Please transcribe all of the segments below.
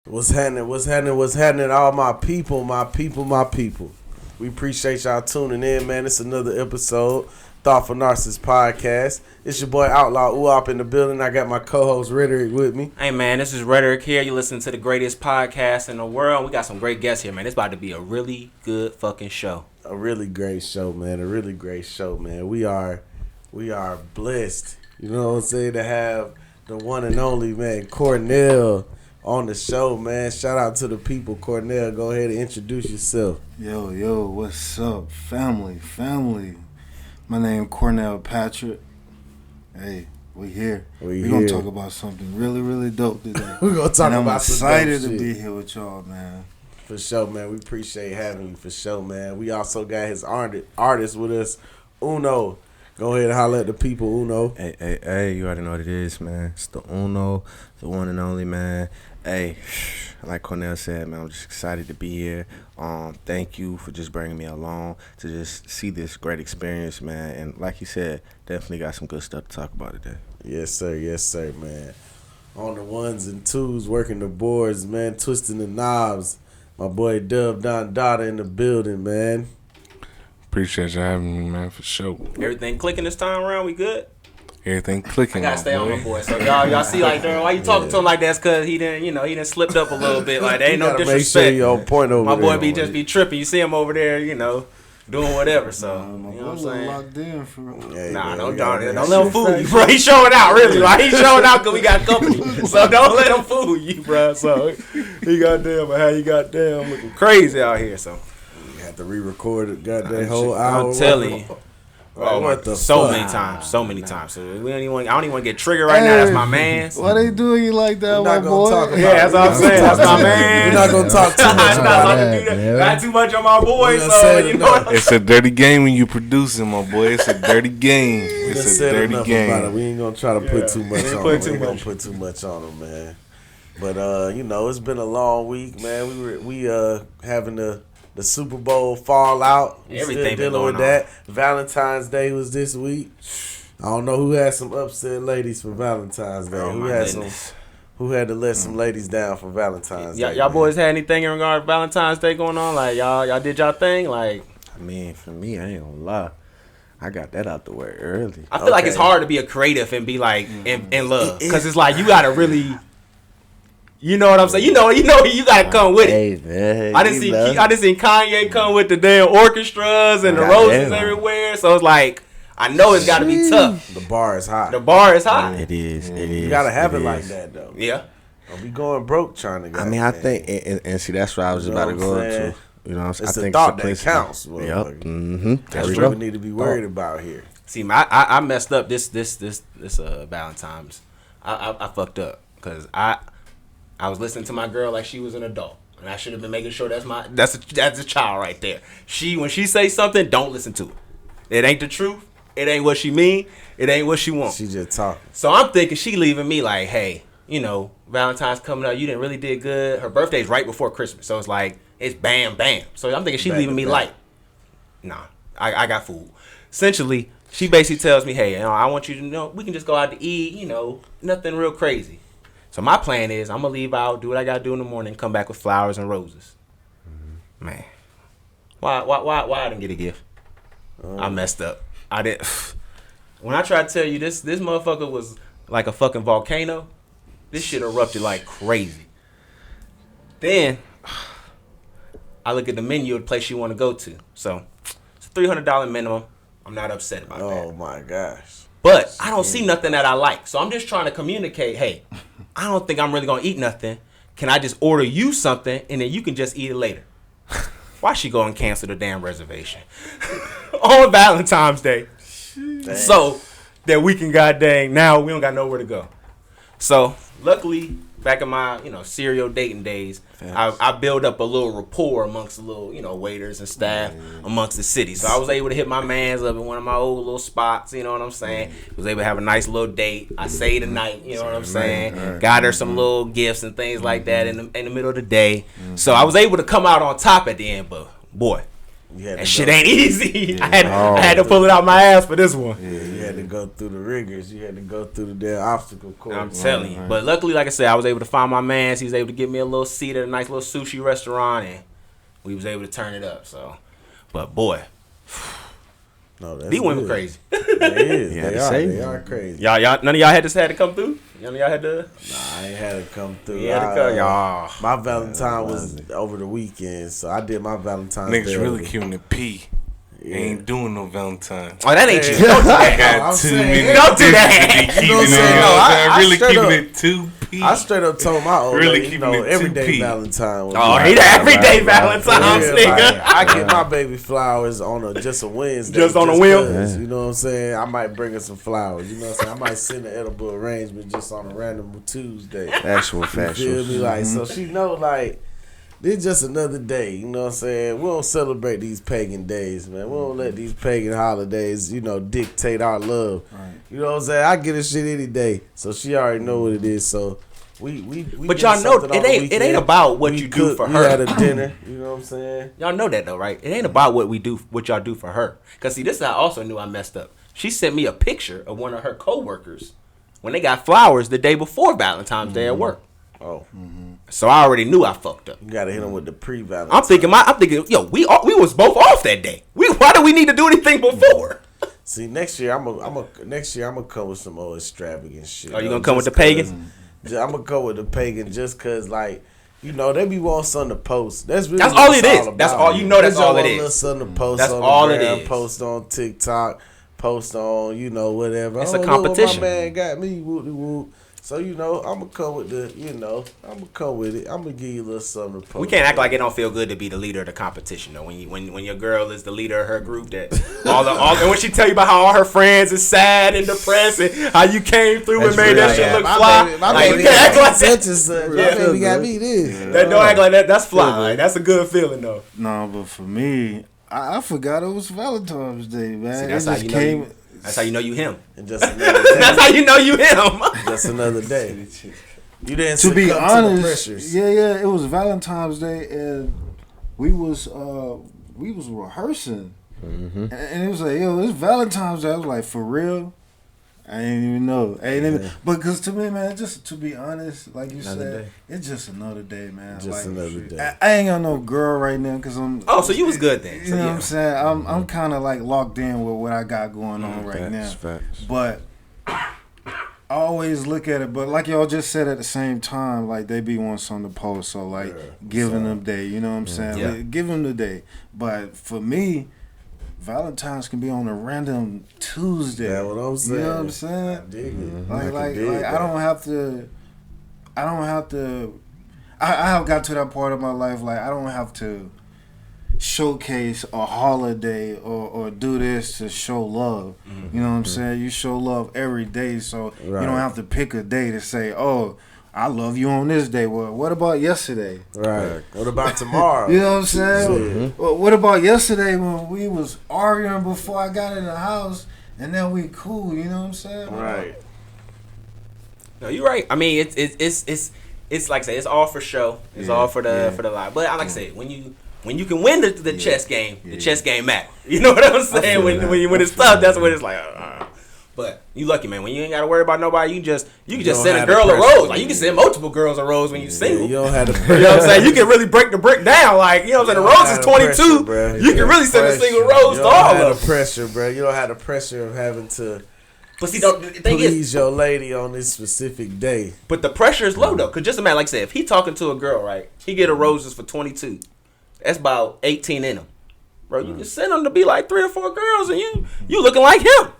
What's happening? What's happening? What's happening? All my people, my people, my people. We appreciate y'all tuning in, man. It's another episode, Thoughtful Narcissist Podcast. It's your boy Outlaw Uop in the building. I got my co-host Rhetoric with me. Hey, man, this is Rhetoric here. You listen to the greatest podcast in the world. We got some great guests here, man. It's about to be a really good fucking show. A really great show, man. A really great show, man. We are blessed, you know what I'm saying, to have the one and only, man, Cornell on the show, man. Shout out to the people. Cornell, go ahead and introduce yourself. Yo, what's up, family? My name Cornell Patrick. Hey, we here. We're going to talk about something really, really dope today. We're going to talk about some dope shit. I'm excited to be here with y'all, man. For sure, man. We appreciate having you, for sure, man. We also got his artist with us, Uno. Go ahead and holler at the people, Uno. Hey, you already know what it is, man. It's the Uno, the one and only, man. Hey, like Cornell said, man, I'm just excited to be here. Thank you for just bringing me along to just see this great experience, man. And like you said, definitely got some good stuff to talk about today. Yes, sir, man. On the ones and twos, working the boards, man, twisting the knobs. My boy Dub Don Dada in the building, man. Appreciate you having me, man, for sure. Everything clicking this time around? We good? Everything clicking. I gotta stay on my boy. So y'all see, like, why you talking to him like that? That's cause he didn't slipped up a little bit. Like, there ain't no disrespect. Make sure you're on point over my there. boy be tripping. You see him over there, doing whatever. So you know what I'm saying? Locked in for real. Hey, nah, man, don't let him fool you, bro. He's showing out, really. Like, he's showing out because we got company. So don't let him fool you, bro. So he goddamn, how you goddamn looking crazy out here. So you have to re-record it, goddamn whole hour. I'm telling you. Oh, what the so fuck? many times. So I don't even want to get triggered right now. That's my man. Why they doing you like that, We're my not gonna boy? talk about Yeah, that's what I'm saying. That's my man. We're not gonna talk too much Not about about it. to do that. Not too much on my boy. done So said you know. It's a dirty game when you producing, my boy. It's a dirty game. We It's said a dirty enough game. about it. We ain't gonna try to put too much on him. We ain't gonna much. put too much on him, man. But it's been a long week, man. We having the Superbowl fallout. We Everything still been dealing with going that. Valentine's Day was this week. I don't know who had some upset ladies for Valentine's Day. Oh, who my had goodness. who had to let some ladies down for Valentine's Day? Y'all man? boys had anything in regard to Valentine's Day going on? Like y'all did y'all thing? Like, I mean, for me, I ain't gonna lie. I got that out the way early. I feel like it's hard to be a creative and be like in love, because it's like you gotta really. You know what I'm saying? You know, you gotta come with it. Hey, man. I didn't see Kanye come with the damn orchestras and the roses everywhere. So it's like, I know it's got to be tough. The bar is high. The bar is high. It is. You gotta have it like that though. Yeah. Don't be going broke trying to. I mean, I think, and see, that's what I was You about know to what go I'm saying? into. You know what I'm saying? It's I the think thought that simplicity. counts. Yep. Mm-hmm. That's There we what go. we need to be worried about here. See, I messed up this Valentine's. I fucked up because I was listening to my girl like she was an adult, and I should have been making sure that's a child right there. When she say something, don't listen to it. It ain't the truth. It ain't what she mean. It ain't what she want. She just talking. So I'm thinking she leaving me like, hey, Valentine's coming up. You didn't really did good. Her birthday's right before Christmas, so it's like it's bam bam. So I'm thinking she leaving me light. Nah, I got food. Essentially, she basically tells me, hey, I want you to know we can just go out to eat. Nothing real crazy. So my plan is I'm gonna leave out, do what I gotta do in the morning, come back with flowers and roses. Mm-hmm. Man, why I didn't get a gift? I messed up. I didn't. When I tried to tell you this motherfucker was like a fucking volcano. This shit erupted like crazy. Then I look at the menu of the place you want to go to. So it's a $300 minimum. I'm not upset about that. Oh my gosh. But I don't see nothing that I like. So I'm just trying to communicate, hey, I don't think I'm really going to eat nothing. Can I just order you something and then you can just eat it later? Why she go and cancel the damn reservation? On Valentine's Day. Dang. So that we can now we don't got nowhere to go. So luckily, back in my serial dating days, I built up a little rapport amongst the little waiters and staff amongst the city. So I was able to hit my mans up in one of my old little spots. You know what I'm saying? Was able to have a nice little date. I stayed the night. You know what I'm saying? Got her some little gifts and things like that in the middle of the day. So I was able to come out on top at the end. But boy, That shit ain't easy. I had to pull it out my ass for this one. Yeah, you had to go through the rigors. You had to go through the damn obstacle course. I'm telling you. But luckily, like I said, I was able to find my man. He was able to get me a little seat at a nice little sushi restaurant, and we was able to turn it up. So, but boy, no, that's these women crazy. They is. They are crazy. Y'all, none of y'all had to come through. None of y'all had to. Nah, I ain't had to come through. Y'all. My Valentine was over the weekend, so I did my Valentine's Day. Niggas really keeping it P. Yeah. Ain't doing no Valentine. Oh, that ain't you. Don't do that. Got too many. Don't do that. You know what I'm saying? I really keeping it 2P. I straight up told my old really lady, everyday Valentine. He the everyday Valentine's nigga. I get my baby flowers on just a Wednesday. Just on a whim. You know what I'm saying? I might bring her some flowers. You know what I'm saying? I might send an edible arrangement just on a random Tuesday. Factual. You feel me? Like, so she know, like, this just another day, you know what I'm saying? We don't celebrate these pagan days, man. We don't let these pagan holidays, dictate our love. Right. You know what I'm saying? I get a shit any day, so she already know what it is. So we but y'all know it ain't about what you do for her. We had a dinner, you know what I'm saying? Y'all know that though, right? It ain't about what y'all do for her. Cause see, this I also knew I messed up. She sent me a picture of one of her coworkers when they got flowers the day before Valentine's Day at work. Oh. So I already knew I fucked up. You gotta hit him with the pre-Valentine. I'm thinking, yo, we was both off that day. Why do we need to do anything before? See, next year I'm gonna come with some old extravagant shit. Are you gonna come with the pagan? I'm gonna go with the pagan just cause like, they be wanting something to post. That's all it is. That's all you know. That's all it is. Something to post. That's on all the it gram, is. Post on TikTok. Post on whatever. It's a competition. Look what my man got me. Whoop whoop. So, I'm going to come with I'm going to come with it. I'm going to give you a little something to post. We can't act like it don't feel good to be the leader of the competition, though. When your girl is the leader of her group, that and when she tell you about how all her friends is sad and depressed and how you came through and made that shit look fly. My baby act like that. My baby got me this. Don't act like that. That's fly. Like, that's a good feeling, though. No, but for me, I forgot it was Valentine's Day, man. See, that's how you know you him. And just another day. That's how you know you him. Just another day. You didn't to be honest, to the pressures. Yeah, it was Valentine's Day, and we was rehearsing, and it was like, yo, it's Valentine's Day. I was like, for real? I didn't even know. But because to me, man, just to be honest, like you said, it's just another day, man. Just another day. I ain't got no girl right now because I'm. Oh, so you was good then. You know what I'm saying? I'm kind of like locked in with what I got going on right now. Facts. But I always look at it, but like y'all just said at the same time, like they be wanting something to post, so like giving them day, you know what I'm saying? Yeah. Like, give them the day. But for me, Valentine's can be on a random Tuesday. That's what I'm saying. You know what I'm saying? I dig it. Like I don't have to. I have got to that part of my life like I don't have to showcase a holiday or do this to show love. You know what I'm saying? You show love every day, so you don't have to pick a day to say, oh, I love you on this day. Well, what about yesterday? Right. What about tomorrow? You know what I'm saying? Well, what about yesterday when we was arguing before I got in the house and then we cool? You know what I'm saying? Right. No, you're right. I mean, it's like I say, it's all for show. It's all for the live. But like I said, when you can win the chess game, the chess game matters. You know what I'm saying? When it's tough, that's when it's like. But you lucky, man. When you ain't got to worry about nobody, you can just send a girl a rose. Like you can send multiple girls a rose when you single. You don't have to. You know what I'm saying? You can really break the brick down. Like you know what I'm saying? The rose is 22. Pressure, you can really send a single rose to all of them. You don't have the pressure, bro. You don't have the pressure of having to. But see, the thing please your lady on this specific day. But the pressure is low though, cause just imagine, like I said, if he talking to a girl, right? He get her roses for 22. That's about 18 in them, bro. You can send them to be like 3 or 4 girls, and you looking like him.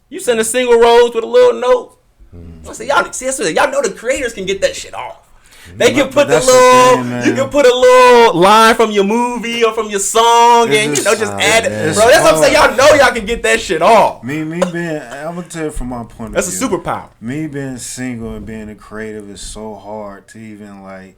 You send a single rose with a little note. I say, y'all know the creators can get that shit off. They can put you can put a little line from your movie or from your song, and just add it, bro. That's what I'm saying. Y'all know y'all can get that shit off. Me being, I'm gonna tell you from my point of view. That's a superpower. Me being single and being a creative is so hard to even like,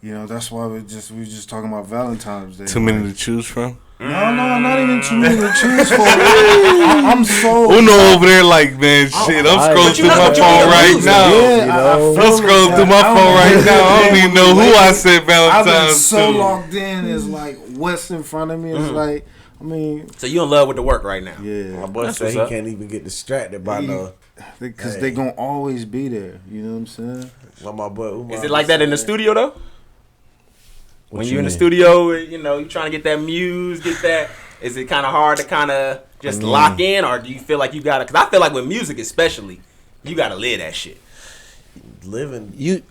that's why we just talking about Valentine's Day. Too many to choose from. No, not even too many to choose for. I'm so. Uno over there, like, man, shit. I'm scrolling through my phone right now. I'm scrolling through my phone right now. I don't even know who I said Valentine's I've been so to. locked in as like what's in front of me. It's like, I mean. So you in love with the work right now? Yeah. My boy said he can't even get distracted by no. Because they gonna always be there. You know what I'm saying? Well, my boy, Umar Is it like that in the studio though? When you you're in the mean? studio, you know, you trying to get that muse, get that. Is it kind of hard to kind of just lock in, or do you feel like you gotta? Because I feel like with music, especially, you gotta live that shit. Living. You.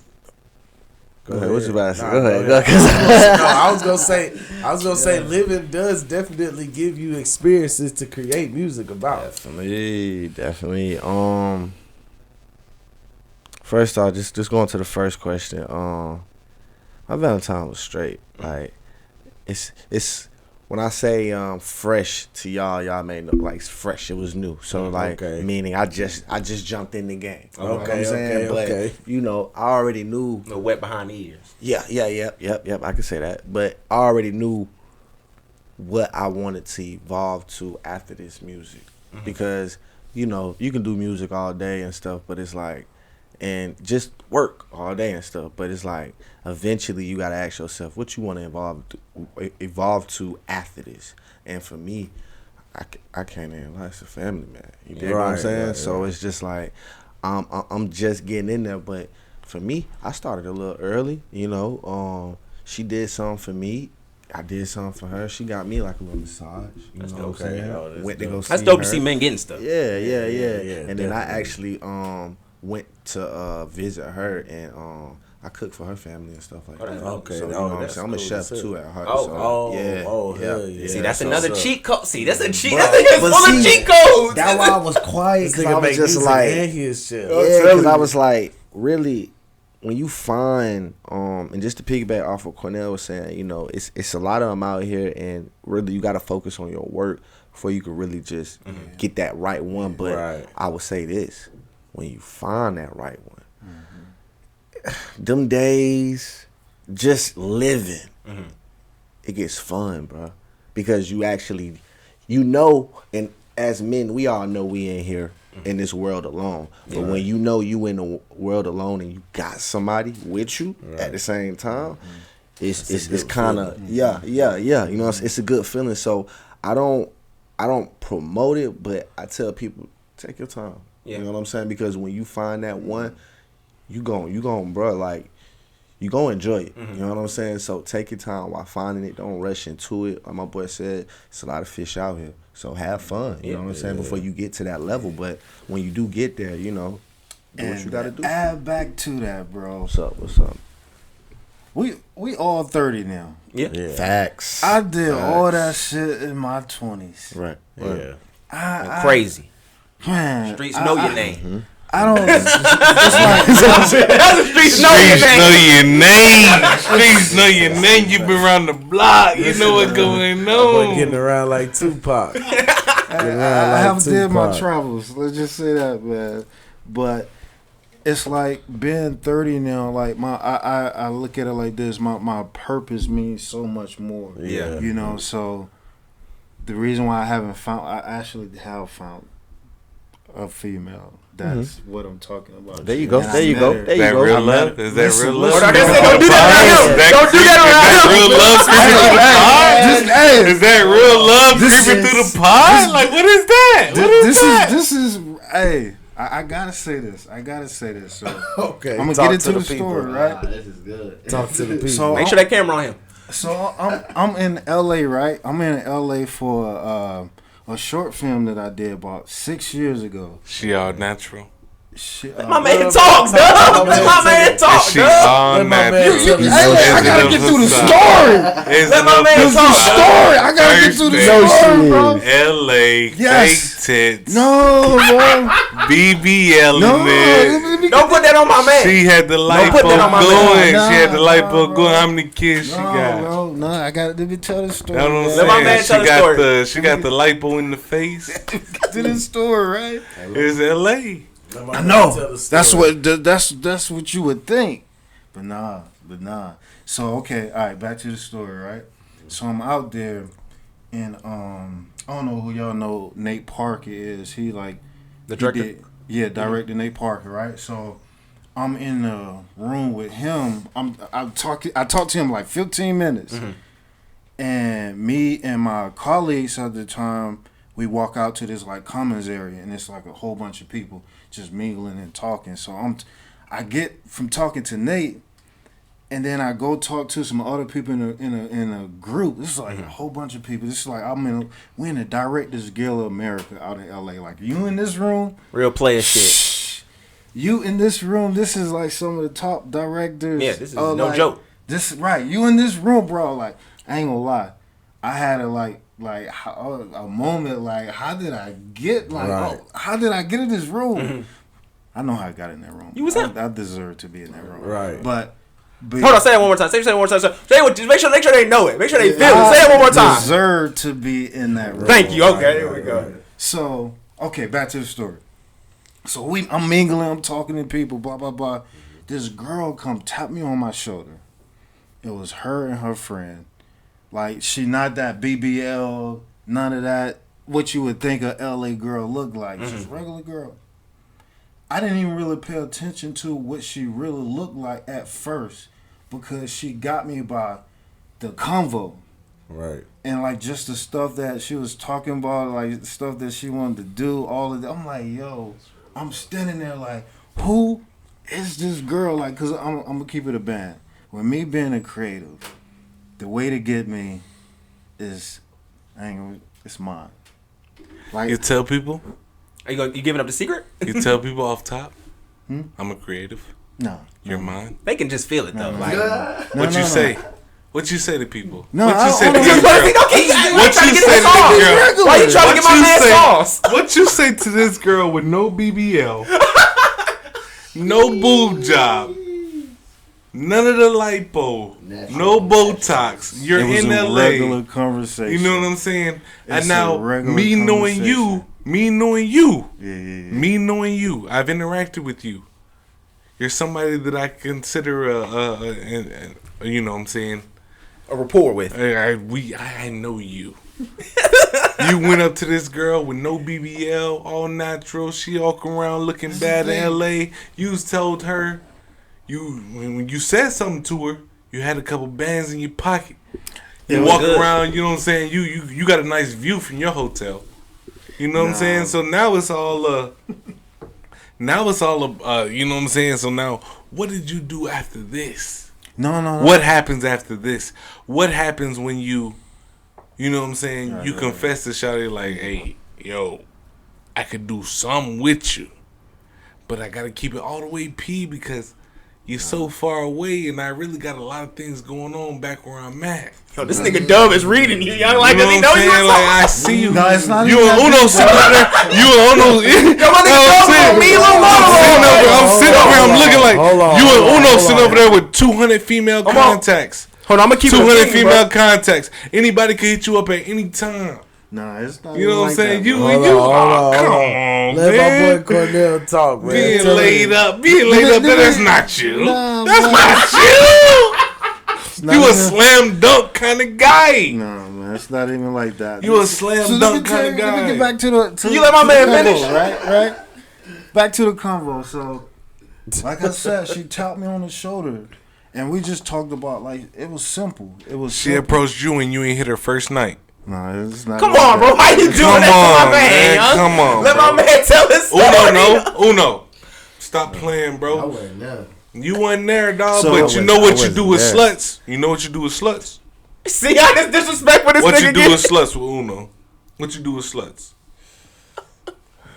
Go ahead. What you about to say? Nah, Go ahead. go Go no, I was gonna say, living does definitely give you experiences to create music about. Definitely. First off, just going to the first question. My Valentine was straight. Like, it's when I say fresh to y'all may know, like, it's fresh. It was new. So like, meaning I just jumped in the game. You know what I'm saying? But you know, I already knew. No wet behind the ears. Yep. I can say that. But I already knew what I wanted to evolve to after this music, because you know you can do music all day and stuff, but it's like, and just work all day and stuff, but it's like eventually you gotta ask yourself what you want to evolve to after this. And for me, I can't even lie, it's a family, man. You dig what I'm saying? So it's just like I'm just getting in there. But for me, I started a little early. You know, she did something for me. I did something for her. She got me like a little massage. You know what I'm saying? Went to go see That's dope her. to see men getting stuff. Yeah. And then I actually went to visit her, and I cooked for her family and stuff like that. Okay. So you know what I'm saying? I'm a chef too at heart. Hell yeah. See, that's another cheat code. See, that's a cheat. But That's full of cheat codes. That's why I was quiet, because I was just like, because I was like, really, when you find and just to piggyback off of Cornell was saying, you know, it's a lot of them out here, and really you got to focus on your work before you can really just get that right one. But I would say this: when you find that right one, them days just living, it gets fun, bro, because you actually, you know, and as men, we all know we ain't here in this world alone. But when you know you in the world alone and you got somebody with you at the same time, it's kind of you know, it's a good feeling. So I don't promote it, but I tell people, take your time. You know what I'm saying? Because when you find that one, you gon' bro, like, you gon' enjoy it. You know what I'm saying? So take your time while finding it. Don't rush into it. Like my boy said, it's a lot of fish out here. So have fun. You know what I'm saying? Before you get to that level. But when you do get there, you know, do what you gotta do. Add back to that, bro. What's up? We all 30 now. Yeah. Facts. I did all that shit in my 20s. Right. Yeah. I Crazy. Man, Streets know your name. I don't. It's like Streets know your name. Streets know your name. You been around the block. You know what's going Boy on. getting around like Tupac. I have did my travels. Let's just say that, man. But it's like being 30 now. Like I look at it like this. My purpose means so much more. Yeah. You know. So the reason why I actually have found a female. That's what I'm talking about. There you go. And There you go. There Is you that go. real love? Is that real love? Don't do that around him. Don't do that around him. Real love creeping through the pod? Is that real love creeping through the pod? Like, what is that? This is. Hey, I gotta say this. So Okay. I'm gonna get into the story, right? This is good. Talk to the people. So Make sure that camera on him. So I'm in LA, right? I'm in LA for a short film that I did about 6 years ago. She all natural. My man talk, dog. Let my man talk, She dog. all natural. I gotta get through the story. Let my man talk. I gotta get through the story, bro. L.A. Yes. fake tits. No, bro. BBL man. Don't put that on my man. She had the lipo put that on my going. man. She had the Nah, lipo bro. going. How many kids she got? No, I gotta let me tell the story. That's what I'm man. saying. my man tell the story. She got the lipo in the face. Get to the story, right? It's L.A. I know. That's what you would think, but nah. So okay, all right. Back to the story, right? So I'm out there, and I don't know who y'all know. Nate Parker is. He like The director? Director Nate Parker, right? So I'm in the room with him. I talked to him like 15 minutes, And me and my colleagues at the time, we walk out to this like commons area, and it's like a whole bunch of people just mingling and talking. So I get from talking to Nate, and then I go talk to some other people in a group. This is like a whole bunch of people. This is like we in the Directors Guild of America out in LA. Like you in this room, real player shit. You in this room. This is like some of the top directors. Yeah, this is no joke. This right. You in this room, bro. Like I ain't gonna lie. I had a moment like how did I get how did I get in this room? Mm-hmm. I know how I got in that room. You was him. I deserve to be in that room. Right. But hold on, say it one more time. Say it one more time. Say it. Just make sure they know it. Make sure they feel it. Say it one more time. Deserve to be in that room. Thank you. Okay, there we go. So back to the story. So I'm mingling. I'm talking to people. Blah blah blah. This girl come tap me on my shoulder. It was her and her friend. Like, she not that BBL, none of that, what you would think a LA girl looked like. She's a regular girl. I didn't even really pay attention to what she really looked like at first because she got me by the convo. Right. And, like, just the stuff that she was talking about, like, the stuff that she wanted to do, all of that. I'm like, yo, I'm standing there like, who is this girl? Like, because I'm going to keep it a band. With me being a creative, the way to get me is, it's mine. Like, You tell people? Are you giving up the secret? You tell people off top? I'm a creative. no. You're mine. They can just feel it though. Like, What you say? What you say to people? No, what I you say to don't- this girl? What you say to this girl? Why you trying to get my man sauce? What you say to this girl with no BBL, no boob job, none of the lipo, no Botox? You're It was in a LA. regular conversation. You know what I'm saying? It's And now a regular me knowing you, Yeah. me knowing you, I've interacted with you. You're somebody that I consider you know what I'm saying, A rapport with. I know you. You went up to this girl with no BBL, all natural. She walking around looking bad in LA. You told her, when you said something to her, you had a couple bands in your pocket. You walk around, you know what I'm saying. You got a nice view from your hotel. You know what I'm saying. So now it's all you know what I'm saying. So now, what did you do after this? No. What happens after this? What happens when you know what I'm saying? You confess to Shawty like, hey, yo, I could do something with you, but I gotta keep it all the way P because you're so far away, and I really got a lot of things going on back where I'm at. Yo, this nigga Dub is reading you. Y'all like, You know does he what know I'm you? saying? Like, I see you. No, it's not You even and that Uno deep, sitting up there. You and Uno. Yo, my nigga Dub on me, little I'm sitting up here. I'm looking like hold on, you and hold on, Uno hold sitting on. over there with 200 female contacts. Hold on, I'm gonna keep 200 it female contacts. Anybody can hit you up at any time. Nah, it's not. You know what I'm saying? That, You bro. and you. Come on. on, Let man. my boy Cornell talk, man. Being Tell laid me. up. That's not you. Nah, That's man. not you. You a slam dunk kind of guy. No, man, it's not even like that. You a slam dunk kind of guy. Let me get back to the. You let my man the convo, finish? right? Back to the convo. So, like I said, she tapped me on the shoulder, and we just talked about like it was simple. It was. She simple. approached you and you ain't hit her first night. Nah, it's not. Come like on, bro. that. Why you doing Come that to on, my man? man. Huh? Come on, Let bro. my man tell his story. Uno. Stop playing, I bro. wasn't there. You wasn't there, dog. So- but you know I what you wasn't do with there. sluts. You know what you do with sluts. See how this disrespectful this What nigga you do get? with sluts with Uno? What you do with sluts?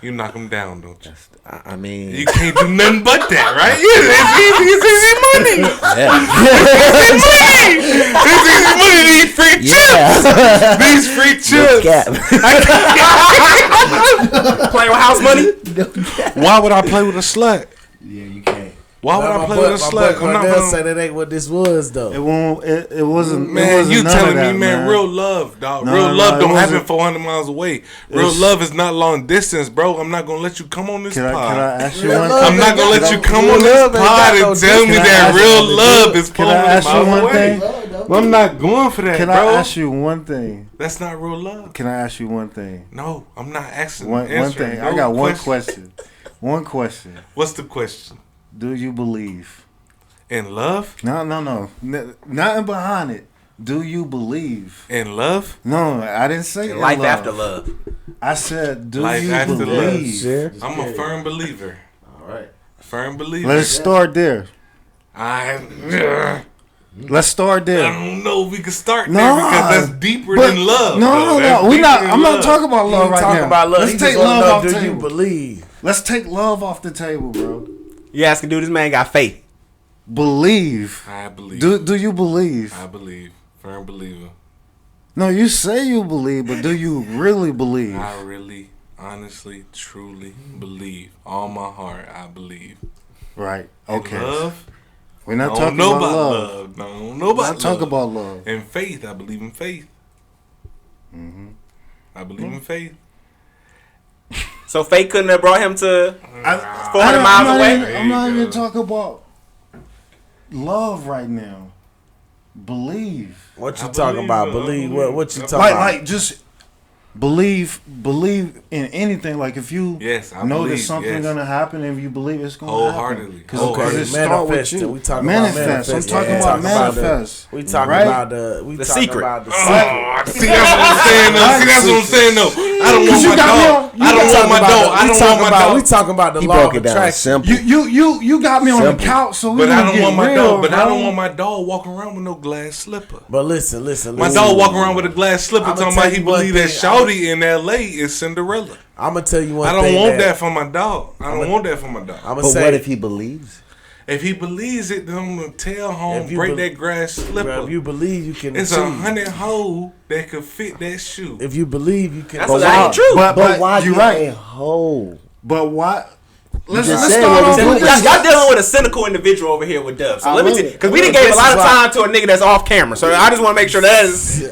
You knock them down, don't you? I mean, You can't do nothing but that, right? It's easy money. It's easy money. These free chips. These free chips. Play with house money? Why would I play with a slut? Yeah, you can't. Why would I play with a slut? I'm not Cornell gonna. said that ain't what this was, though. It won't. It wasn't. it Man, wasn't you none telling of that, me, man, real love, dog. No, Real no, love it don't happen wasn't. 400 miles away. Real It's- love is not long distance, bro. I'm not gonna let you come on this Can I pod. ask you Real one? love I'm not gonna ain't let got you no- come real on this love ain't got pod no and tell me Can I that ask real you- love is Can I 400 ask you miles one away. thing? Well, I'm not going for that, Can bro. I ask you one thing? That's not real love. Can I ask you one thing? No, I'm not asking. One answering thing. no I got one question. One question. What's the question? Do you believe? In love? No. Nothing behind it. do you believe in love? No, I didn't say in life love. after love. I said, do Life you after believe? Love. I'm a firm believer. All right. Firm believer. Let's start there. Let's start I there. don't know if we can start No, there because that's deeper but- than love. No, That's we deeper not. than I'm not love. talking about love right Talking now. about love. Let's He take just wanna love know, off the do you table. believe? Let's take love off the table, bro. You asking, dude, this man got faith. Believe. I believe. Do you believe? I believe. Firm believer. No, you say you believe, but do you really believe? I really, honestly, truly believe. All my heart, I believe. Right. In Okay. love. We're not I don't talking know about about love. love. No, I don't know We're about not talking love. about love. In faith, I believe in faith. I believe in faith. So fate couldn't have brought him to 400 I'm miles not away. even- I'm not There you even go. talking about love right now. Believe. What you I talking believe, about? I Believe believe. what you talking Like, about? just believe in anything. Like if you Yes, I know believe, that something's yes. gonna happen, and if you believe it's gonna Wholeheartedly. happen, because Wholeheartedly. it start with Manifesting. you. We talking Manifest. about manifest. I'm talking Yeah. about Talking about the- manifest. We talking Right? about the secret. About the Oh, secret. see, that's what I'm saying, though. See, that's what I'm saying, though. I don't want you my got me dog. on- you I don't We want talking my about dog. the- I we don't talking want my about- dog. We talking about the He law broke of it down attraction. simple. You got me on the Simple. couch, so we But I gonna don't get want my real, dog. But I bro. don't want my dog walking around with no glass slipper. But listen. My dog walking around with a glass slipper I'ma talking tell about he you one believe that thing. Shawty in L.A. is Cinderella. I'm gonna tell you one I thing. don't want that for my dog. I don't want that for my dog. I'm gonna But say. what if he believes? If he believes it, then I'm gonna tell home, If you break be- that grass slipper. Bro, if you believe, you can It's achieve. 100 hole that could fit that shoe. If you believe, you can. That's achieve. that ain't true. But why you get right. a hoe? But why? Let's just let's said start what off we with did. this. Y'all dealing with a cynical individual over here with Dub. So I let me love see, it. because we done Well, gave a this lot is of why- time to a nigga that's off camera. So I just want to make sure that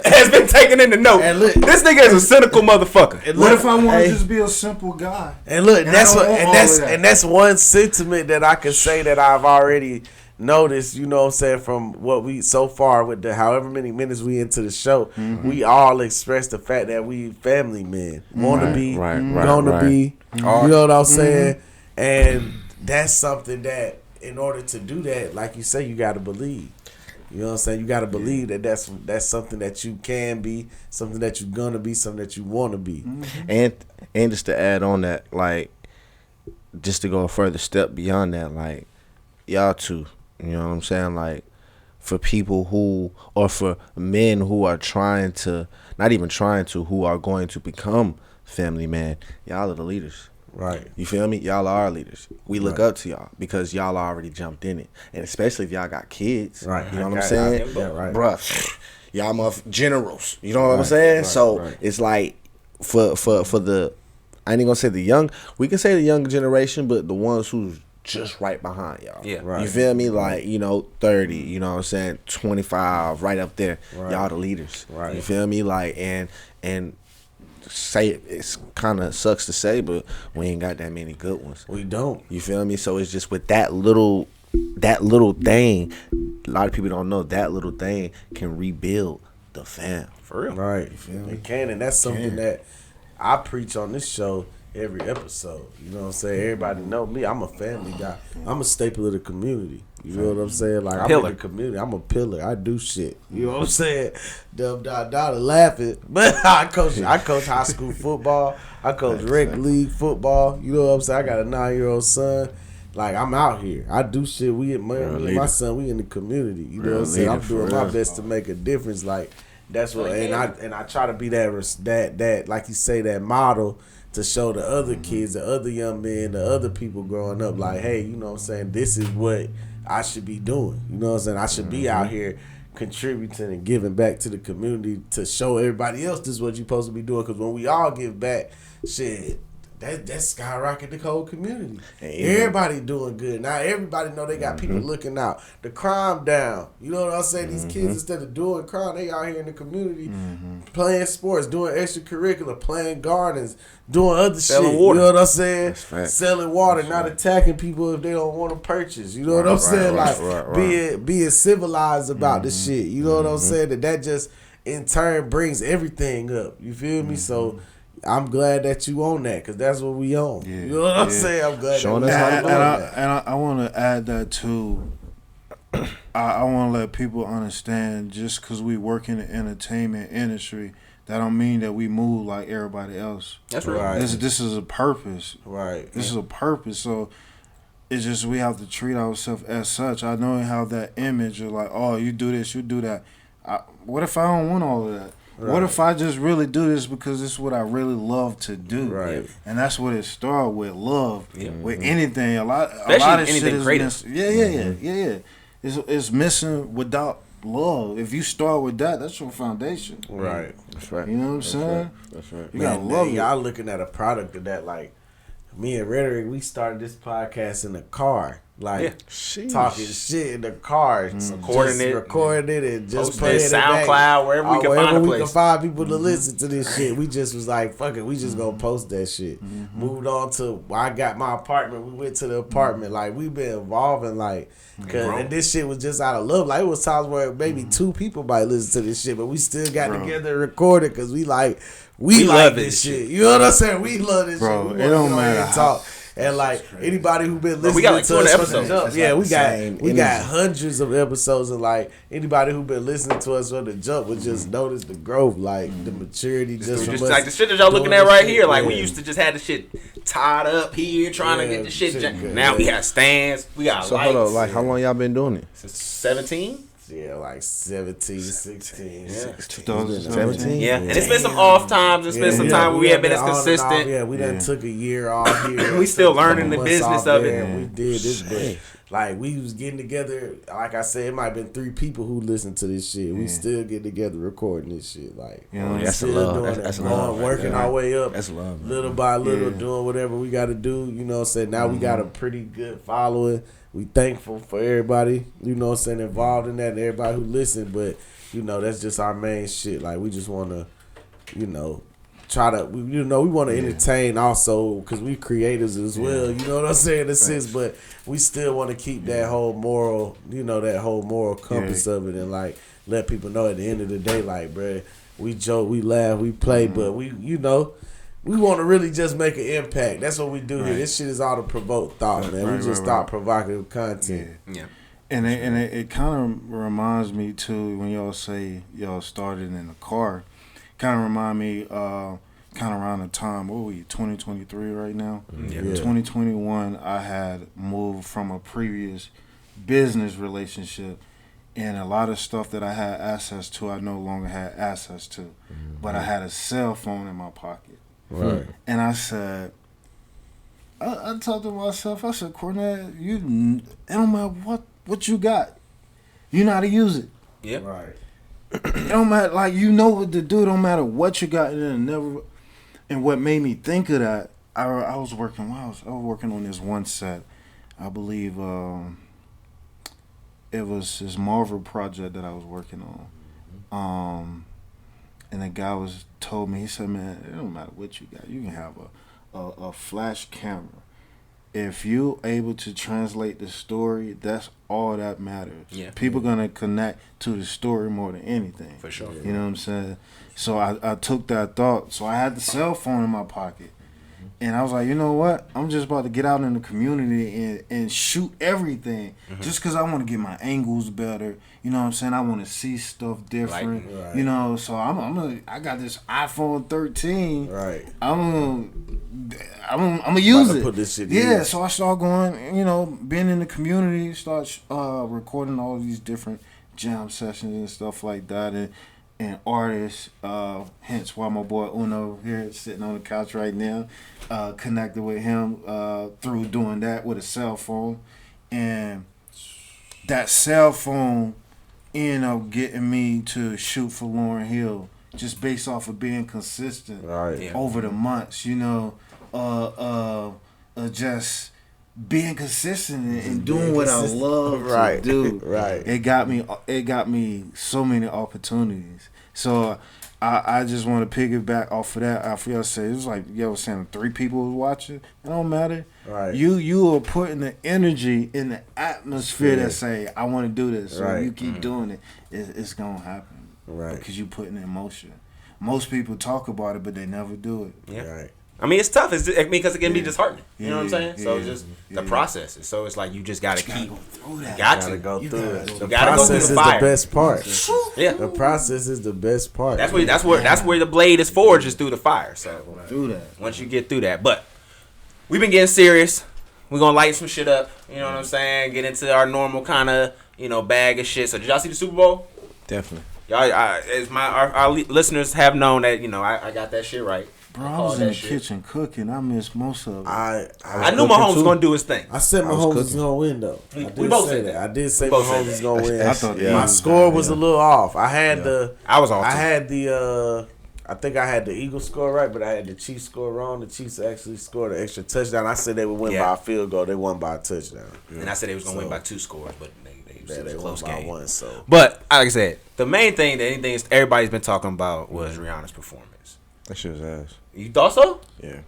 has been taken into note. And look- This nigga is a cynical motherfucker. And What look- if I want hey. to just be a simple guy? And look, And that's I don't what, want and all that's of that. and that's one sentiment that I can say that I've already noticed. You know what I'm saying, from what we so far with the however many minutes we into the show, we all express the fact that we family men want to be, gonna be. You know what I'm saying, and that's something that in order to do that, like you say, you got to believe. You know what I'm saying? You got to believe that that's something that you can be, something that you're gonna be, something that you want to be. And just to add on that, like, just to go a further step beyond that, like, y'all too, you know what I'm saying? Like, for people who, or for men who are trying to, not even trying to, who are going to become family man, y'all are the leaders. Right. You feel me? Y'all are our leaders. We look up to y'all because y'all already jumped in it. And especially if y'all got kids. Right. You know what I'm Okay. saying? Yeah, right. Bruh, y'all generals. You know what I'm saying? right, So right. it's like for the, I ain't gonna say the young, we can say the young generation, but the ones who's just right behind y'all. Yeah. Right. You feel me? Like, 30, you know what I'm saying? 25, right up there. Right. Y'all the leaders. Right. You feel me? Like, and say it's kind of sucks to say, but we ain't got that many good ones. We don't. You feel me? So it's just with that little thing, a lot of people don't know that little thing can rebuild the fam. For real. Right. It can, and that's something that I preach on this show every episode. You know what I'm saying? Everybody know me. I'm a family guy. I'm a staple of the community. You know what I'm saying? Like, I'm Pillar. in the community. I'm a pillar. I do shit. You know what I'm saying? Dumb daughter laughing. But I coach high school football. I coach rec league football. You know what I'm saying? I got a 9-year-old son. Like, I'm out here. I do shit. Me and my son, we in the community. You know what I'm saying? I'm doing my best to make a difference. Like, that's what, and I try to be that like you say, that model to show the other kids, the other young men, the other people growing up, like, hey, you know what I'm saying, this is what I should be doing. You know what I'm saying? I should be out here contributing and giving back to the community to show everybody else this is what you're supposed to be doing. Because when we all give back, shit, that skyrocket the whole community. Everybody doing good. Now everybody know they got people looking out. The crime down. You know what I'm saying? These kids, instead of doing crime, they out here in the community playing sports, doing extracurricular, playing gardens, doing other Selling shit. water. You know what I'm saying? facts. Selling water, not attacking people if they don't want to purchase. You know what I'm saying? Being civilized about the shit. You know what I'm saying? That just in turn brings everything up. You feel me? So I'm glad that you own that, because that's what we own. You know what I'm saying? I'm glad Showing that us how to we do own it. that. And I want to add that too. I want to let people understand, just because we work in the entertainment industry, that don't mean that we move like everybody else. That's right. This is a purpose. Right. This is a purpose. So it's just we have to treat ourselves as such. I know how that image of like, oh, you do this, you do that. What if I don't want all of that? Right. What if I just really do this because this is what I really love to do? Right. And that's what it started with, love. Yeah. With anything. A lot of anything shit is creative. Yeah. It's missing without love. If you start with that, that's your foundation. Right. That's right. You know what I'm saying? Right. That's right. You gotta love it. Y'all looking at a product of that. Like, me and Rhetoric, we started this podcast in the car. Like, talking shit in the car. Recording it and just posting playing it, it back. SoundCloud, wherever we can find a place. Can find people to listen to this shit. We just was like, fuck it, we just gonna post that shit. Moved on to, I got my apartment. We went to the apartment. Like, we been evolving, like, and this shit was just out of love. Like, it was times where maybe 2 people might listen to this shit, but we still got together and recorded because we like this shit. You know what I'm saying? We love this shit. We it don't matter how. talk. And like anybody who been listening we got like to us 200 from the episodes. jump, we got hundreds of episodes, and like anybody who been listening to us from the jump would just notice the growth, like the maturity, just like the shit that y'all looking at right here. Like we used to just have the shit tied up here, trying to get the shit. Now we got stands, we got So lights. hold up, like how long y'all been doing it? Since 17. Yeah, like 17, 16. Yeah. 2017. Yeah, and it's been some off times. It's been some time where we haven't been as consistent. Yeah, we done took a year off here. We still learning the business of it. And we did this, but like we was getting together. Like I said, it might have been 3 people who listened to this shit. We still get together recording this shit. Like, that's still love. doing That's it, love. working our way up. That's love. Little by little, doing whatever we got to do. You know what I'm saying? Now we got a pretty good following. We thankful for everybody, you know what I'm saying, involved in that, and everybody who listened, but, you know, that's just our main shit. Like, we just want to, you know, we want to entertain also, because we creators as well, you know what I'm saying, in a sense, but we still want to keep that whole moral, you know, that whole moral compass of it, and, like, let people know at the end of the day, like, bruh, we joke, we laugh, we play, but we, you know, we want to really just make an impact. That's what we do here. This shit is all to provoke thought, man. We just thought provocative content. Yeah. And it kind of reminds me too, when y'all say y'all started in the car, kind of remind me kind of around the time, what were we, 2023 right now? Yeah. 2021, I had moved from a previous business relationship, and a lot of stuff that I had access to, I no longer had access to. But I had a cell phone in my pocket. Right. And I said, I talked to myself, I said, Cornell, it don't matter what you got. You know how to use it. Yep. Right. It don't matter, like, you know what to do. It don't matter what you got. And what made me think of that, I was working on this one set. I believe it was this Marvel project that I was working on. And the guy told me, he said, man, it don't matter what you got. You can have a flash camera. If you're able to translate the story, that's all that matters. Yeah. People going to connect to the story more than anything. For sure. You know what I'm saying? So I took that thought. So I had the cell phone in my pocket. And I was like, you know what? I'm just about to get out in the community and shoot everything. Just because I want to get my angles better. You know what I'm saying? I want to see stuff different. Right. You know, so I got this iPhone 13. Right. I'm gonna use it. Put this shit in. So I start going, you know, being in the community, start recording all these different jam sessions and stuff like that. And artists, hence why my boy Uno here sitting on the couch right now, connected with him through doing that with a cell phone. And that cell phone ended up getting me to shoot for Lauryn Hill just based off of being consistent over the months, you know, just being consistent and doing what I love to do. Right. It got me so many opportunities. So I just want to piggyback off of that. I feel say it was like y'all was saying 3 people was watching. It don't matter. Right. You are putting the energy in the atmosphere that say I want to do this. So you keep doing it. It's gonna happen. Right. Because you putting in motion. Most people talk about it, but they never do it. Yeah. Right. I mean, it's tough. Because it can be disheartening. You know what I'm saying? So it's just the processes. So it's like you just got to keep. You got to go through it. You The gotta go through process the is fire. the best part. Yeah. The process is the best part. That's where the blade is forged, is through the fire. So through that. once you get through that, but we've been getting serious. We're gonna lighten some shit up. You know what I'm saying? Get into our normal kind of bag of shit. So did y'all see the Super Bowl? Definitely. Y'all, as our listeners have known that I got that shit right. Bro, I was in the kitchen cooking. I missed most of it. I knew Mahomes was gonna do his thing. I said Mahomes was gonna win though. We both said that. I did say both Mahomes said was gonna win. I thought My score was a little off. I had I was off. I too. had the I think I had the Eagles score right, but I had the Chiefs score wrong. The Chiefs actually scored an extra touchdown. I said they would win by a field goal. They won by a touchdown. And I said they was gonna win by 2 scores, but it was a close won by game. 1. So, But like I said, the main thing that everybody's been talking about was Rihanna's performance. That shit was ass. You thought so? Yeah.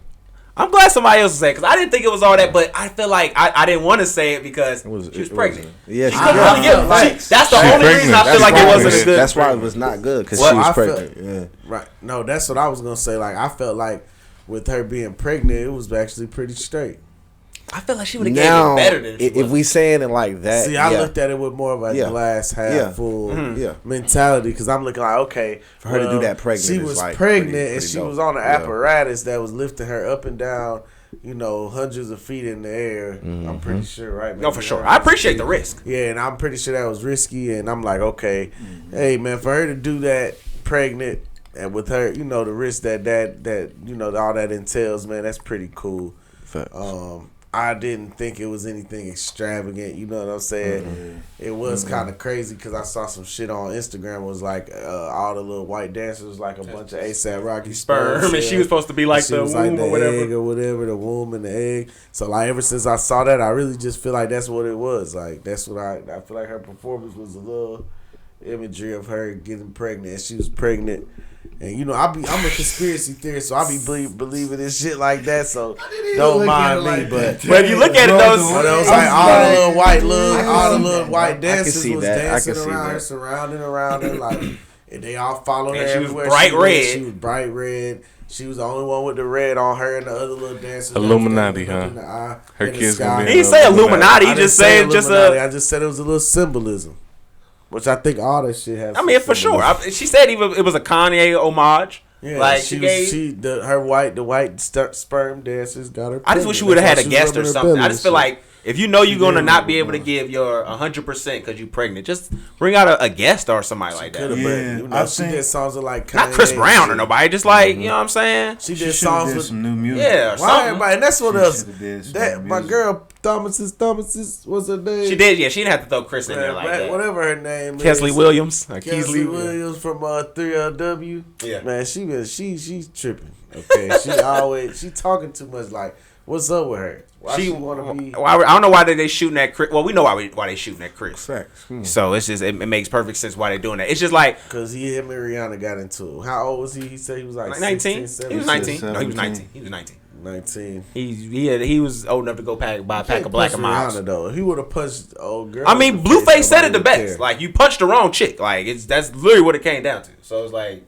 I'm glad somebody else said it because I didn't think it was all that, but I feel like I didn't want to say it because she was pregnant. Yeah, she couldn't really get it. That's the only reason I feel like it wasn't a good. That's why it was not good because she was pregnant. Right. No, that's what I was gonna say. Like I felt like with her being pregnant, it was actually pretty straight. I feel like she would have gave it better than she if we saying it like that. See, I looked at it with more of a glass half full mentality because I'm looking like, okay, for her to do that pregnant, she was like pregnant pretty and she dope. was on an apparatus that was lifting her up and down, hundreds of feet in the air. I'm pretty sure, right? No, for sure. I appreciate the risk. Yeah, and I'm pretty sure that was risky, and I'm like, okay, hey man, for her to do that pregnant and with her, the risk that all that entails, man, that's pretty cool. I didn't think it was anything extravagant. You know what I'm saying? It was kind of crazy because I saw some shit on Instagram. It was like all the little white dancers was like a bunch of ASAP Rocky sperm, and she was supposed to be like the womb or whatever. Egg or whatever, the womb and the egg. So like ever since I saw that, I really just feel like that's what it was. Like that's what I feel like her performance was a little imagery of her getting pregnant. And she was pregnant. And I'm a conspiracy theorist, so I be believing this shit like that. So don't mind me, but if you look at it, those like all the little white dancers was dancing around her, surrounding around her, like and they all followed her. She was everywhere bright red. She was bright red. She was the only one with the red on her, and the other little dancers. Illuminati, huh? Her kids gonna be. He didn't say Illuminati. He just said I just said it was a little symbolism. Which I think all that shit has. I mean, for sure. She said even it was a Kanye homage. Yeah, like the white sperm dancers got her. I just wish she would have had a guest or something. I just feel like if you're gonna not be able to give your 100% because you're pregnant, just bring out a guest or somebody like that. Yeah, she did songs with like Kanye, not Chris Brown or nobody, just like you know what I'm saying. She did songs with some new music. Yeah, why everybody? And that's what else. That my girl Thomas was her name. She did. Yeah, she didn't have to throw Chris in there like that. Whatever her name is. Kesley Williams. Kesley Williams from 3LW. Yeah, man, she's tripping. Okay, she talking too much. Like, what's up with her? Why she want to be? I don't know why they shooting at Chris. Well, we know why they shooting at Chris. Facts. So it's just it makes perfect sense why they doing that. It's just like because him and Rihanna got into it. How old was he? He said he was like 19. 16, he was 19. No, he was 19. He was 19. 19. He was old enough to go buy a pack of Black and Milds. Though if he would have punched old girl. I mean, Blueface said it the best. Like you punched the wrong chick. Like that's literally what it came down to. So it's like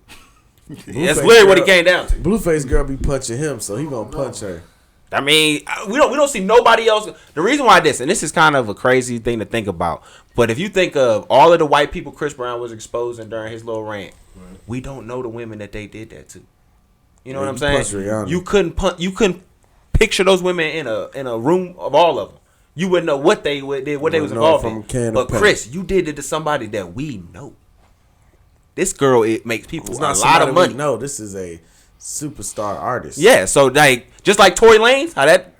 that's literally what it came down to. Blueface girl be punching him, so he gonna punch her. I mean, we don't see nobody else. The reason why and this is kind of a crazy thing to think about, but if you think of all of the white people Chris Brown was exposing during his little rant, we don't know the women that they did that to. You know what I'm saying? You couldn't picture those women in a room of all of them. You wouldn't know what they did, what they was involved in. But Chris, you did it to somebody that we know. This girl, it makes people a lot of money. No, this is a superstar artist. Yeah, so like just like Tory Lanez, how that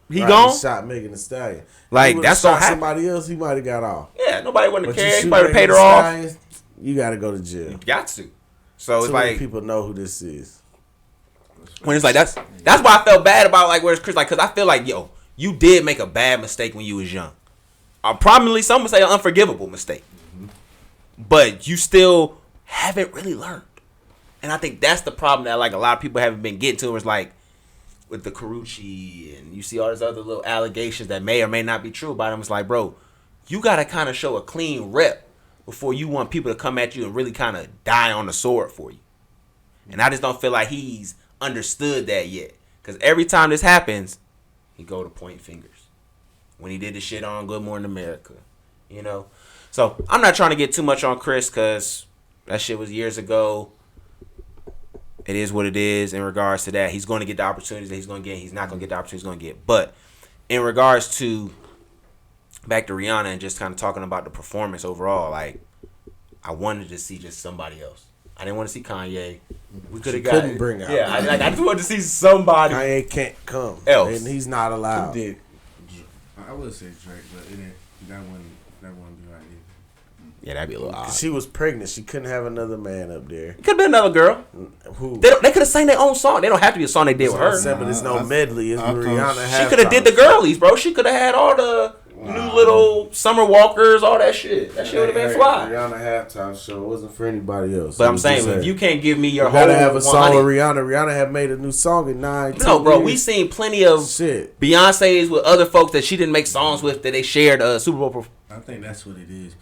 he gone? He shot Megan Thee Stallion. Like that's shot somebody else. He might have got off. Yeah, nobody wouldn't care. He might have paid her off. You got to go to jail. You got to. So it's like people know who this is. When it's like that's why I felt bad about like where's Chris like because I feel like you did make a bad mistake when you was young. Probably some would say an unforgivable mistake, but you still haven't really learned. And I think that's the problem that like a lot of people haven't been getting to. Is like with the Carucci and you see all these other little allegations that may or may not be true about him. It's like, bro, you gotta kind of show a clean rep before you want people to come at you and really kind of die on the sword for you. And I just don't feel like he's understood that yet. Because every time this happens, he go to point fingers. When he did the shit on Good Morning America, you know. So I'm not trying to get too much on Chris because that shit was years ago. It is what it is in regards to that. He's going to get the opportunities that he's going to get. He's not going to get the opportunities he's going to get. But in regards to back to Rihanna and just kind of talking about the performance overall, like I wanted to see just somebody else. I didn't want to see Kanye. We could have got. Couldn't bring out. Yeah, I just wanted to see somebody Kanye can't come else, and he's not allowed. Did I would say Drake, but it didn't. That wouldn't be right either. Yeah, that'd be a little odd. She was pregnant. She couldn't have another man up there. It could have been another girl. Who? They could have sang their own song. They don't have to be a song they did with her. But it's no medley. It's Rihanna. She could have did the girlies, bro. She could have had all the new little summer walkers, all that shit. That shit would have been fly. Rihanna halftime show. It wasn't for anybody else. But I'm saying, if you can't give me your whole gotta have a song with 100. Rihanna. Rihanna had made a new song in 9. No, bro, years. we seen plenty of Shit. Beyonce's with other folks that she didn't make songs with that they shared Super Bowl. I think that's what it is.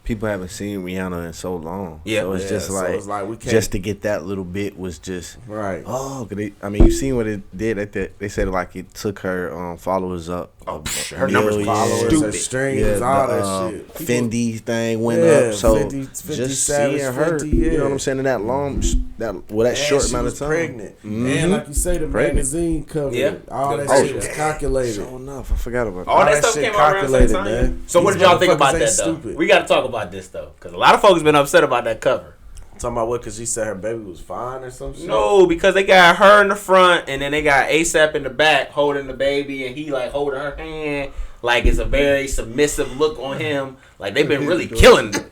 People haven't seen Rihanna in so long. Yeah. So it's just like, it's like we can't, just to get that little bit was just right. Oh, you seen what it did? They said like it took her followers up. Oh, her numbers were Followers, her stupid. streams, all that shit. Fendi thing went Yeah, up. So Fendi just Savage, seeing her, Fendi, you yeah. know what I'm saying? In that long, that And short she amount was of time, pregnant. Mhm. And like you say, the Pregnant. magazine cover, Yeah. all that Oh, shit was calculated. Sure enough, I forgot about All that. that stuff shit came out around the same calculated, time. man. So what These did y'all think motherfuckers about ain't that, though? stupid. We got to talk about this, though. Because a lot of folks been upset about that cover. Talking about what? Because she said her baby was fine or some shit? No, because they got her in the front and then they got ASAP in the back holding the baby and he like holding her hand. Like it's a very submissive look on him. Like they've been really killing it.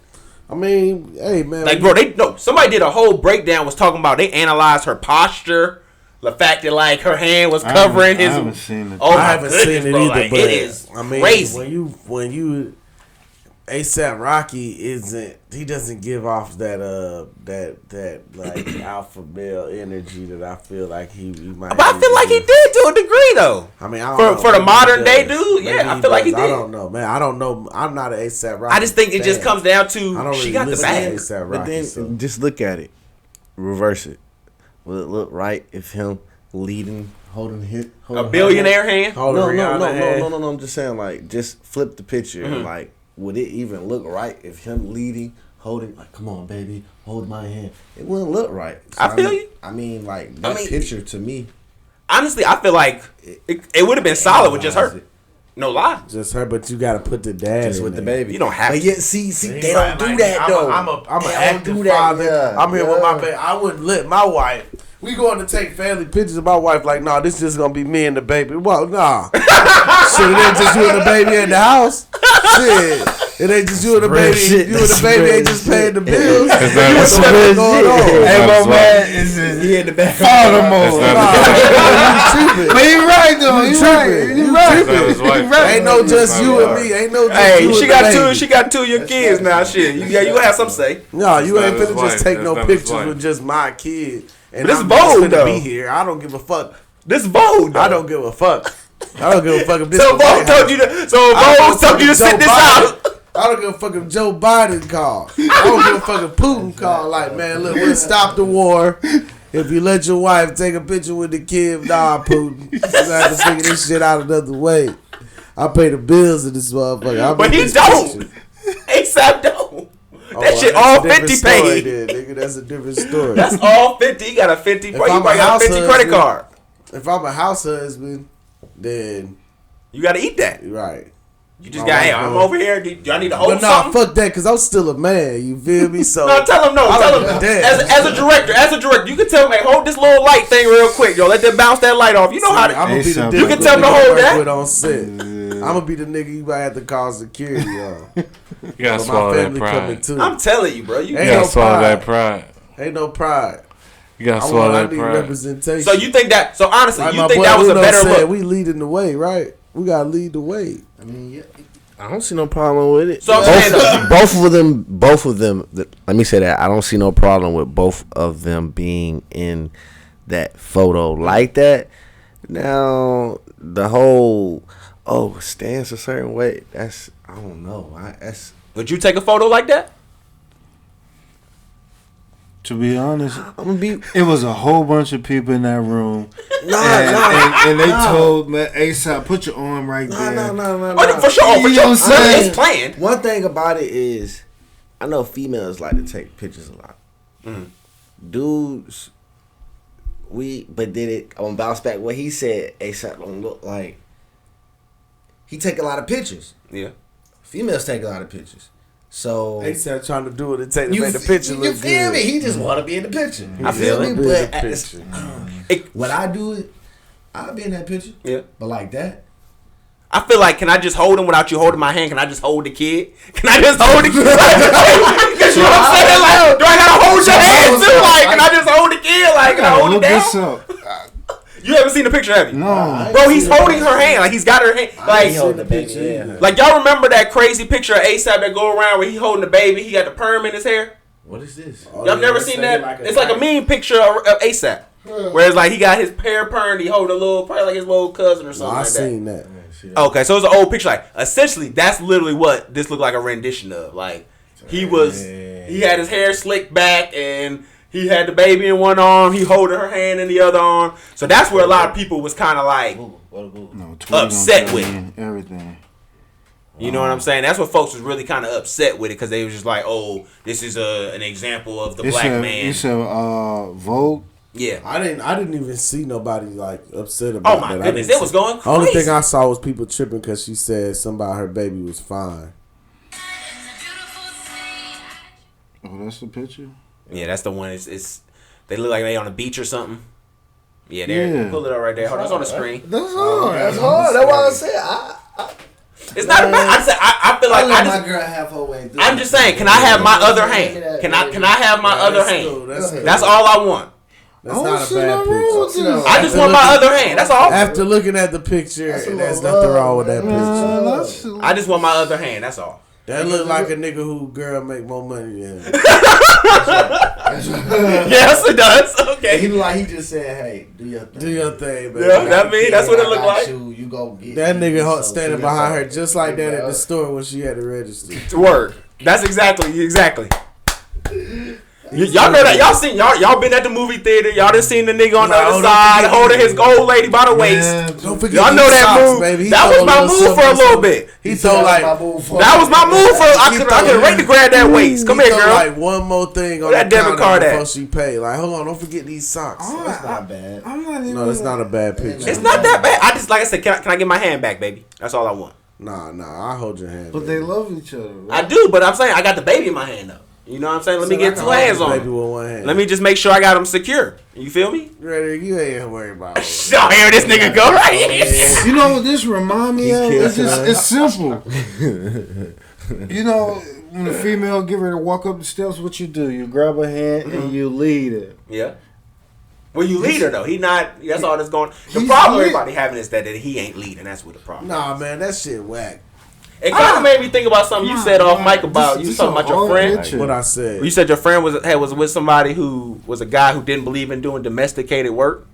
I mean, hey, man. Like, bro, somebody did a whole breakdown, was talking about, they analyzed her posture, the fact that, like, her hand was covering his. I haven't seen it. Oh, I my haven't goodness, seen it bro, either, like, but it is I mean, crazy. when you ASAP Rocky he doesn't give off that like alpha male energy that I feel like he might. But I feel like he did to a degree, though. I mean, I don't know. For the Maybe modern he day does. dude, Maybe yeah, I feel like he does. did. I don't know, man. I don't know. I'm not an ASAP Rocky. I just think it just fan. comes down I to don't really she got the listen to bag. A$AP But Rocky, then so. just look at it, reverse it. Will it look right if him leading, holding A billionaire hand. Hold No, on, Rihanna hand. no. I'm just saying, like, just flip the picture. Mm-hmm. Like, would it even look right if him leading, holding, like, come on, baby, hold my hand? It wouldn't look right. So, I feel you. I mean, like, that picture to me. Honestly, I feel like it would have been solid with just her. Analyze it. No lie. Just her, but you got to put the dad Just in with the there. baby. You don't have But to. yet, see, they don't do that, though. I'm an They don't active do that, father. yeah, I'm here with my yeah. baby. I wouldn't let my wife. We going to take family pictures of my wife. Like, nah, this just gonna be me and the baby. Well, nah. Shit, it ain't just you and the baby in the house. Shit, it ain't just you and the real baby. shit. You and the That's baby real ain't just shit. paying the bills. That's You not- know that's what's real going shit. on. Hey, That's my right. man is He in the back. father mode. That's Nah, not- you tripping. But he right though. He right. tripping. He You right. tripping. That's his wife. Ain't no That's just not you right. and me. Ain't no just Hey, you she and got the two. baby. She got two of your kids now. Shit, you gonna have some say. No, you That's ain't not finna his just wife. take That's no not his pictures wife. with just my kid. And But this I'm bold, just finna though. be here. I don't give a fuck. This bold. Though. I don't give a fuck. I don't give a fuck if this. So the White Bo told you House. to. So I don't Bo give a fuck told you to if sit Joe this Biden- out. I don't give a fuck if Joe Biden called. I don't give a fuck if Putin called. Like, man, look, we'll stop the war. If you let your wife take a picture with the kid, nah, Putin. You have to figure this shit out another way. I pay the bills of this motherfucker. I But make he this don't. picture. ASAP don't. Oh, That shit that's all a different 50 story paid. then, nigga. That's a different story. That's all 50. He got a 50. Bro, you I'm a probably got a house 50 credit husband- card. If I'm a house husband, then You got to eat that. right. You just My got, hey, wife I'm goes- over here. Do I need to hold But nah, something? fuck that, cause I'm still a man. You feel me? So No, tell him no. I Tell don't him. give a damn. As a director, you can tell him, hey, hold this little light thing real quick, yo. Let them bounce that light off. You know how to. I'm gonna be the You difficult can tell him to nigga hold work that. with on set. I'm gonna be the nigga you might have to call security on. You gotta But swallow my that family coming pride. too. I'm telling you, bro. You Ain't gotta no swallow pride. that pride. Ain't no pride. You gotta I swallow want. I that need pride. representation. So you think that? So honestly, like you my think boy that was a Uno better said, look? we leading the way, right? We gotta lead the way. I mean, yeah, I don't see no problem with it. So I'm saying though, both of them. Let me say that I don't see no problem with both of them being in that photo like that. Now the whole stands a certain way. That's I don't know. would you take a photo like that? To be honest, I'm gonna be. it was a whole bunch of people in that room. And they told me, ASAP, put your arm right there. Oh, for sure. For You know what I'm sure. saying? It's planned. One thing about it is, I know females like to take pictures a lot. Dudes, but did it? I'm gonna bounce back what he said. ASAP don't look like he take a lot of pictures. Yeah. Females take a lot of pictures. So ASAP trying to do what it takes to make the picture you look feel good. me? He just want to be in the picture. I feel me, it. but The at picture. when I do it, I'll be in that picture. Yeah. But like that, I feel like, can I just hold him without you holding my hand? Can I just hold the kid? Can I just hold the kid? Because you know what I'm saying? Like, do I gotta hold your hand too? Like, can I just hold the kid? Like, can I hold it Look down? this up. You haven't seen the picture, have you? No. Bro, he's holding her hand. Like, he's got her hand. Like, hold the baby. Yeah. like y'all remember that crazy picture of ASAP that go around where he holding the baby? He got the perm in his hair. What is this? Y'all never seen that? It's like a meme picture of ASAP. Whereas, like, he got his hair permed. He holding a little, probably like his little cousin or something I like that. seen that. Okay, so it's an old picture. Like, essentially, that's literally what this looked like a rendition of. Like, he had his hair slicked back, and he had the baby in one arm. He holding her hand in the other arm. So that's where a lot of people was kind of like, No, upset with everything. you know what I'm saying? That's what folks was really kind of upset with it, because they was just like, oh, this is an example of the black man. You said Vogue. Yeah. I didn't even see nobody like upset about Oh my that. goodness, it was going crazy. Only thing I saw was people tripping because she said something about her baby was fine. Oh, that's the picture. Yeah, that's the one. It's they look like they on a beach or something. Yeah, there. Yeah. Pull it up right there. Hold on, it's on the screen. That's hard. That's hard. That's why I said It's not about. I feel like I let I my just. girl half her way through. I'm just saying. Can I have my other hand? Can I have my other hand? Cool. That's cool. That's all I want. That's not a bad picture. I just want my other hand. That's all. After looking at the picture, there's nothing wrong with that picture. I just want my other hand. That's all. That look like a nigga who girl make more money than him. Yes, it does. Okay. He look like he just said, "Hey, do your thing." Do your thing, baby. Yeah, that mean that's what it look like. You go get That nigga so standing do behind your her thing. just like that at the store when she had to register. Word. That's exactly. Y'all know that. Y'all been at the movie theater. Y'all done seen the nigga on the Nah, other don't side forget holding these his old lady by the waist. Don't forget Y'all know these that socks, move. baby. He That throw was my little move for a something, little bit. He throw like That was my move for. I could ready to grab that waist. Come he here, throw girl. like one more thing on Where that the debit counter card at? before she paid. Like, hold on, don't forget these socks. That's not bad. I'm not even. No, that's not a bad picture. It's not that bad. I just, like I said, can I get my hand back, baby? That's all I want. Nah, I hold your hand. But baby. they love each other. I Right? do, but I'm saying I got the baby in my hand though. You know what I'm saying? Let me get two hands on Baby him. with one hand. Let me just make sure I got him secure. You feel me? Ready? You ain't worried about it. So here this nigga go right here. You know what this remind me of? It's simple. You know, when a female get ready to walk up the steps, what you do? You grab her hand and you lead her. Yeah. Well, you lead her though. He not. That's all that's going. The He's problem lit. everybody having is that he ain't leading. That's what the problem. Nah, man, that shit whack. It kind of made me think about something you said off mic about. You This talking about your an friend. old picture. What I said. You said your friend was with somebody who was a guy who didn't believe in doing domesticated work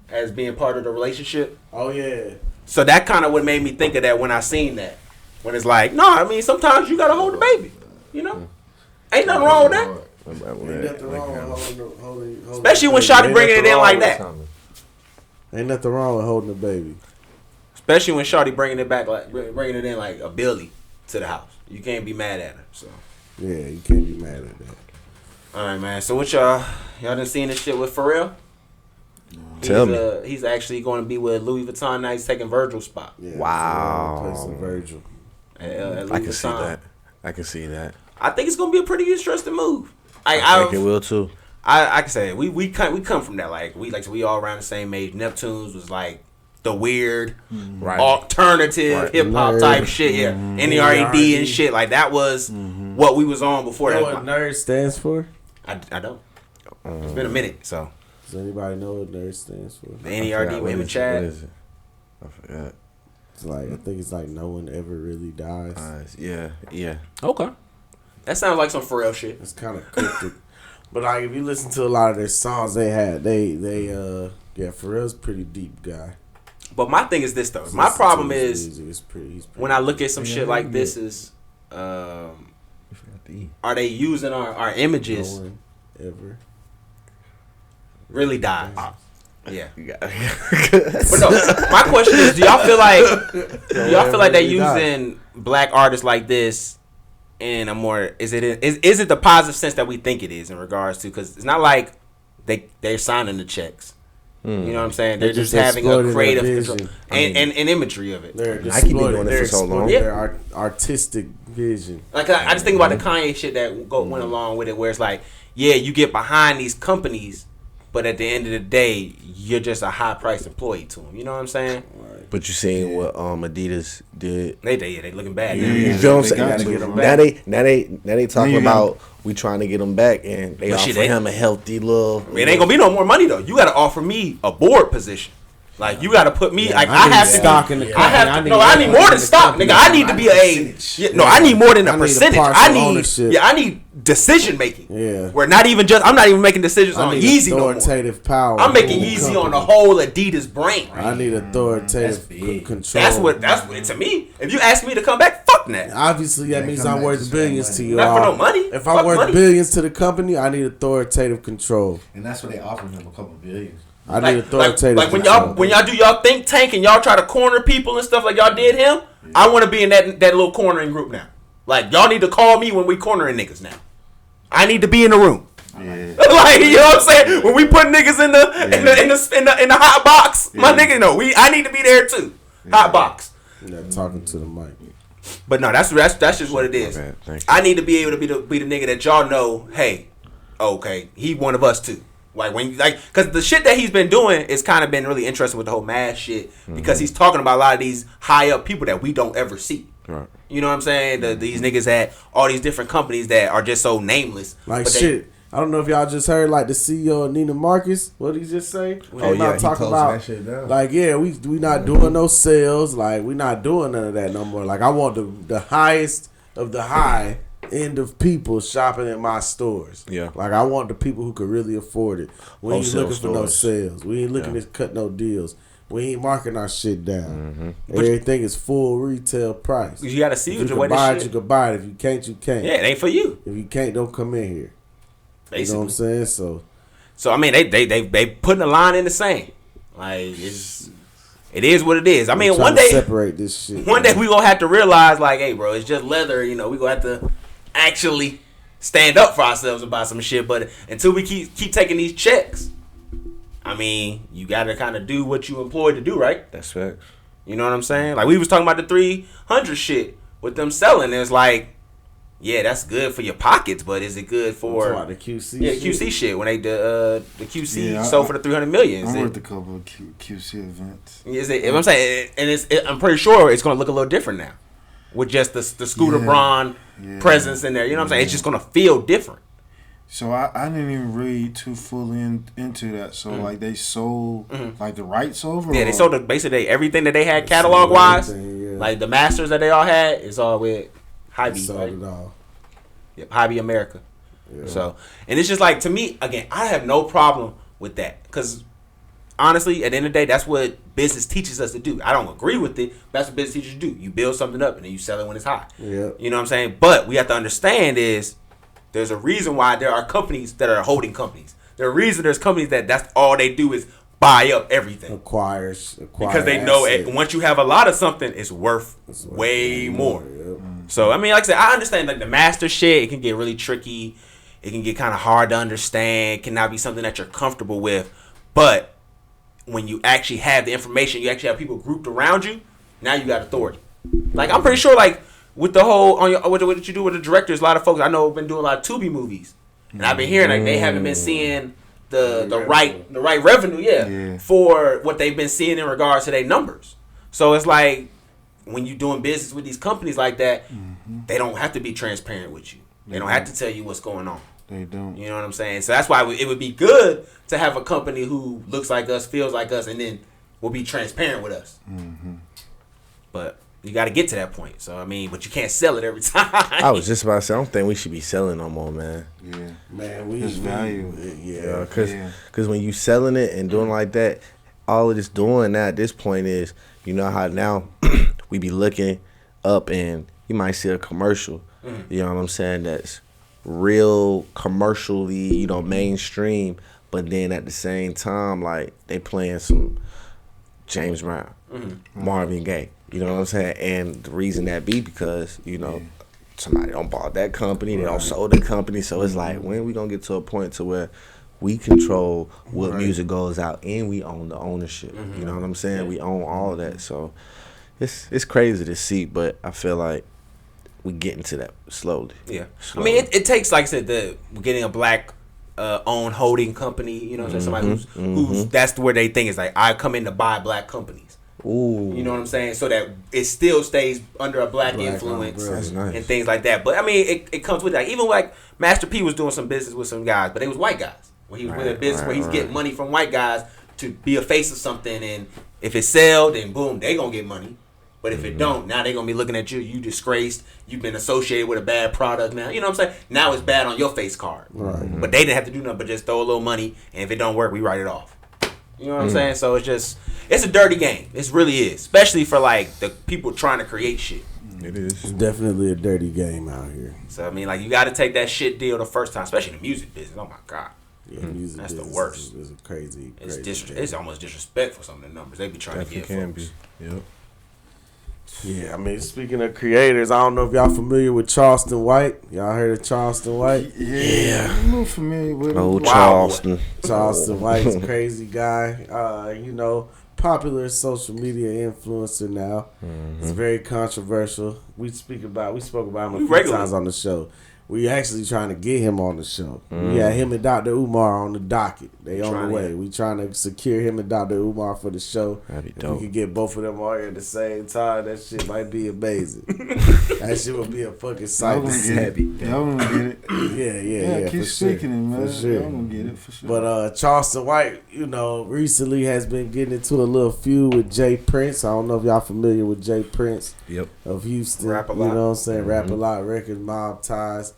as being part of the relationship. Oh yeah. So that kind of what made me think of that when I seen that. When it's like, no, I mean sometimes you gotta hold the baby. You know, ain't nothing wrong with that. Ain't nothing wrong with holding Especially when the Shawty baby. bringing it in like that. Ain't nothing wrong with holding the baby. Especially when Shawty bringing it back like bringing it in like a Billy to the house. You can't be mad at her. So. Yeah, you can't be mad at that. All right, man. So what y'all done seen this shit with Pharrell? Tell me. He's actually going to be with Louis Vuitton now. He's taking Virgil's spot. Yeah, Wow. Play some Virgil. At Louis I can see Vuitton. that. I can see that. I think it's going to be a pretty interesting move. I think it will too. I can say we come from that. Like we all around the same age. Neptunes was like the weird Right. alternative hip hop Nerd. type shit. Yeah, NERD and shit. Like that was what we was on before You know that. what nerd stands for? I don't. It's been a minute. So Does anybody know what nerd stands for? the NERD with him and What Chad. is it? I forgot. It's like I think it's like no one ever really dies. Yeah. Okay, that sounds like some Pharrell shit. It's kind of cryptic. But like if you listen to a lot of their songs they had, Pharrell's a pretty deep guy. But my thing is this though. My problem is he's pretty when I look at some shit like this is, are they using our no images one ever really dies. Yeah. But no, my question is, do y'all feel like they using black artists like this in a more is it the positive sense that we think it is in regards to, because it's not like they're signing the checks. You know what I'm saying? They're just having a creative control and imagery of it. They're I keep doing it for so long. Their artistic vision. Like I just think about the Kanye shit that went along with it, where it's like, yeah, you get behind these companies, but at the end of the day, you're just a high priced employee to them. You know what I'm saying? But you seen what Adidas did? They looking bad. You feel what I'm saying? Now they talking about we trying to get them back, and they offer him a healthy little. It ain't gonna be no more money though. You got to offer me a board position. Like you got to put me. Like I have stock in the company. I need more than stock, nigga. I need to be I need more than a percentage. I need decision making. Yeah. Where I'm not even making decisions on Yeezy no more. Authoritative power. I'm making Yeezy on the whole Adidas brain. I need authoritative control. That's what to me. If you ask me to come back, fuck that. Obviously, that means I'm worth billions to you. Not for no money. If I'm worth billions to the company, I need authoritative control. And that's what they offered him, a couple billions. I need authoritative control. When y'all do y'all think tank and y'all try to corner people and stuff like y'all did him, I want to be in that little cornering group now. Like y'all need to call me when we cornering niggas now. I need to be in the room. Yeah. Like you know what I'm saying? When we put niggas in the hot box, my nigga, I need to be there too. Hot box. Yeah, talking to the mic. But no, that's just what it is. I need to be able to be the nigga that y'all know. Hey, okay, he one of us too. Because the shit that he's been doing is kind of been really interesting with the whole mass shit, because he's talking about a lot of these high up people that we don't ever see. Right. You know what I'm saying? These niggas at all these different companies that are just so nameless. Like shit. I don't know if y'all just heard like the CEO of Neiman Marcus. What did he just say? He talking about that shit down. Like we not doing no sales. Like we not doing none of that no more. Like I want the highest of the high end of people shopping in my stores. Yeah. Like I want the people who could really afford it. We ain't looking for no sales. We ain't looking to cut no deals. We ain't marking our shit down. Everything is full retail price. You gotta see if you what can buy it, you can buy it. If you can't, you can't. Yeah, it ain't for you. If you can't, don't come in here. Basically. You know what I'm saying? So I mean, they putting a line in the sand. Like it is what it is. I mean, one day separate this shit. One day we gonna have to realize, like, hey, bro, it's just leather. You know, we gonna have to actually stand up for ourselves about some shit. But until we keep taking these checks, I mean, you gotta kind of do what you employed to do, right? That's facts. You know what I'm saying? Like we was talking about the 300 shit with them selling. It's like, yeah, that's good for your pockets, but is it good for the QC? Yeah, QC shit when they the QC sold for the 300 million. I worked a couple of QC events. Is it? I'm saying, and I'm pretty sure it's gonna look a little different now, with just the Scooter Braun presence in there. You know what I'm saying? It's just gonna feel different. So I didn't even read too fully into that. So like they sold like the rights over. Yeah, they sold basically everything that they had catalog wise, like the masters that they all had. It's all with Hobby. Right? It all. Yep, Hobby America. Yeah. So, and it's just like, to me, again, I have no problem with that, because honestly, at the end of the day, that's what business teaches us to do. I don't agree with it, but that's what business teaches you to do. You build something up and then you sell it when it's hot. Yeah. You know what I'm saying? But we have to understand is there's a reason why there are companies that are holding companies. There's a reason there's companies that's all they do is buy up everything. Acquire because they know once you have a lot of something, it's worth way more. Yep. So, I mean, like I said, I understand like the master shit, it can get really tricky. It can get kind of hard to understand. It cannot be something that you're comfortable with. But when you actually have the information, you actually have people grouped around you, now you got authority. Like, I'm pretty sure, like, with the whole, what you do with the directors, a lot of folks I know have been doing a lot of Tubi movies. And I've been hearing, like, they haven't been seeing the right revenue, for what they've been seeing in regards to their numbers. So it's like, when you're doing business with these companies like that, they don't have to be transparent with you. They don't have to tell you what's going on. They don't. You know what I'm saying? So that's why it would be good to have a company who looks like us, feels like us, and then will be transparent with us. But you got to get to that point. So, I mean, but you can't sell it every time. I was just about to say, I don't think we should be selling no more, man. Yeah. Man, we It's value. Yeah. Because when you selling it and doing like that, all it is doing now at this point is, you know how now we be looking up and you might see a commercial, you know what I'm saying, that's real commercially, mainstream, but then at the same time, like they playing some James Brown, Marvin Gaye. You know what I'm saying? And the reason that be because somebody don't bought that company, they don't sold the company, so it's like when we gonna get to a point to where we control what music goes out and we own the ownership. You know what I'm saying? We own all of that. So it's crazy to see, but I feel like we getting to that slowly. Yeah. Slowly. I mean, it takes, like I said, getting a black owned holding company, you know what I'm saying? Somebody who's that's where they think is like, I come in to buy black companies. Ooh. You know what I'm saying? So that it still stays under a black influence That's nice. and things like that. But I mean, it comes with that. Even like Master P was doing some business with some guys, but they was white guys. When he was with a business where he's getting money from white guys to be a face of something, and if it sell, then boom, they gonna get money. But if it don't, now they gonna be looking at you. You disgraced. You've been associated with a bad product. Now you know what I'm saying. Now it's bad on your face card. Right. But they didn't have to do nothing but just throw a little money, and if it don't work, we write it off. You know what I'm saying? So it's a dirty game. It really is, especially for like the people trying to create shit. It is. It's definitely a dirty game out here. So I mean, like you got to take that shit deal the first time, especially in the music business. Oh my god. Yeah, music That's the business worst. Is a crazy. It's almost disrespectful some of the numbers they be trying to get folks. Yep. Yeah, I mean, speaking of creators, I don't know if y'all familiar with Charleston White. Y'all heard of Charleston White? Yeah. I'm a little familiar with him. Oh, Charleston. Charleston White's a crazy guy. Popular social media influencer now. It's very controversial. We spoke about him a few times on the show. We actually trying to get him on the show. We had him and Dr. Umar on the docket. They on the way. We trying to secure him and Dr. Umar for the show. That'd be if dope. we could get both of them on here at the same time, that shit might be amazing. That shit would be a fucking sight. Y'all gonna get it. Y'all gonna get it. Yeah. Keep for speaking sure. it, man. For sure. Y'all gonna get it for sure. But Charleston White, recently has been getting into a little feud with Jay Prince. I don't know if y'all familiar with Jay Prince. Yep. Of Houston. Rap a lot. You know what I'm saying? Rap a lot, record, mob ties.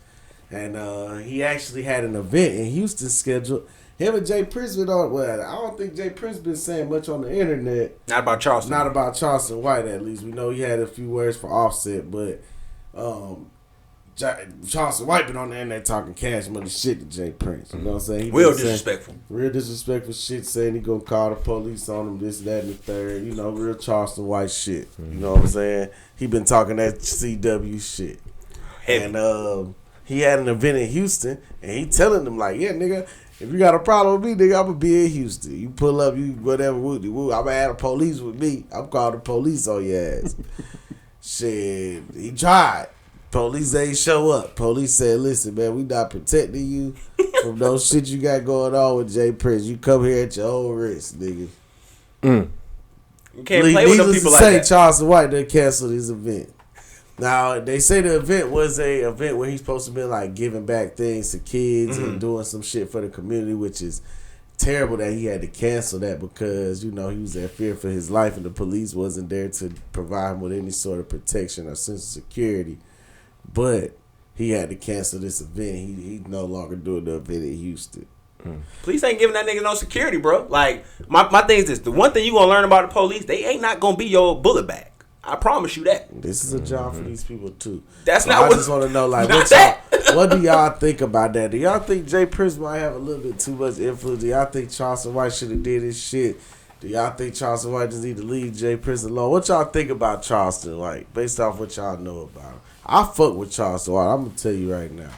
And he actually had an event in Houston scheduled. Him and Jay Prince been on. Well, I don't think Jay Prince been saying much on the internet. Not about Charleston. Not about Charleston White, at least. We know he had a few words for Offset, but Charleston White been on the internet talking cash money shit to Jay Prince. You know what I'm saying? He Real been saying disrespectful. Real disrespectful shit, saying he gonna call the police on him, this, that, and the third. Real Charleston White shit. You know what I'm saying? He been talking that CW shit. Heavy. And he had an event in Houston, and he telling them like, yeah, nigga, if you got a problem with me, nigga, I'm gonna be in Houston. You pull up, you whatever, woo, I'm gonna have the police with me. I'm calling the police on your ass. Shit, he tried. Police ain't show up. Police said, listen, man, we not protecting you from those shit you got going on with Jay Prince. You come here at your own risk, nigga. You can't play with them people like that. Charleston White done canceled his event. Now, they say the event was a event where he's supposed to be like giving back things to kids and doing some shit for the community, which is terrible that he had to cancel that because, he was at fear for his life and the police wasn't there to provide him with any sort of protection or sense of security. But he had to cancel this event. He no longer doing the event in Houston. Police ain't giving that nigga no security, bro. Like, my thing is this. The one thing you gonna learn about the police, they ain't not gonna be your bullet bag. I promise you that. This is a job for these people too. That's so not I what. just want to know, like, what what do y'all think about that? Do y'all think Jay Prince might have a little bit too much influence? Do y'all think Charleston White should have did his shit? Do y'all think Charleston White just need to leave Jay Prince alone? What y'all think about Charleston White, based off what y'all know about him? I fuck with Charleston White. I'm gonna tell you right now.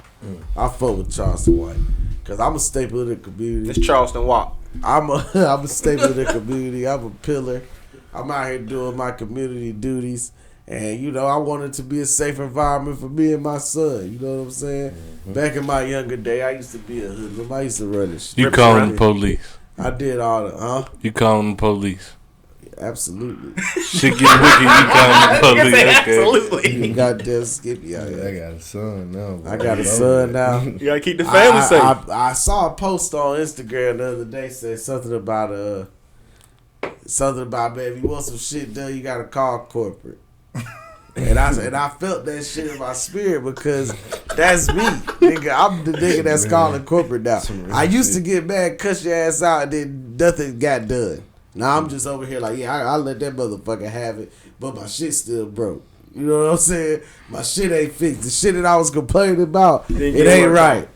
I fuck with Charleston White because I'm a staple of the community. It's Charleston Walk. I'm a staple of the community. I'm a pillar. I'm out here doing my community duties. And, I want it to be a safe environment for me and my son. You know what I'm saying? Back in my younger day, I used to be a hoodlum. I used to run the street. You calling the police? I did all the, You calling the police? Absolutely. Shit get wicked, you calling the police. Okay. Absolutely. You goddamn Skippy out I here. got a son now. I got a son now. You gotta keep the family safe. I saw a post on Instagram the other day said something about, man, if you want some shit done, you gotta call corporate. And I felt that shit in my spirit because that's me, nigga. I'm the nigga that's calling corporate now. I used to get mad, cuss your ass out, and then nothing got done. Now I'm just over here like, yeah, I let that motherfucker have it, but my shit still broke. You know what I'm saying? My shit ain't fixed. The shit that I was complaining about, it ain't right.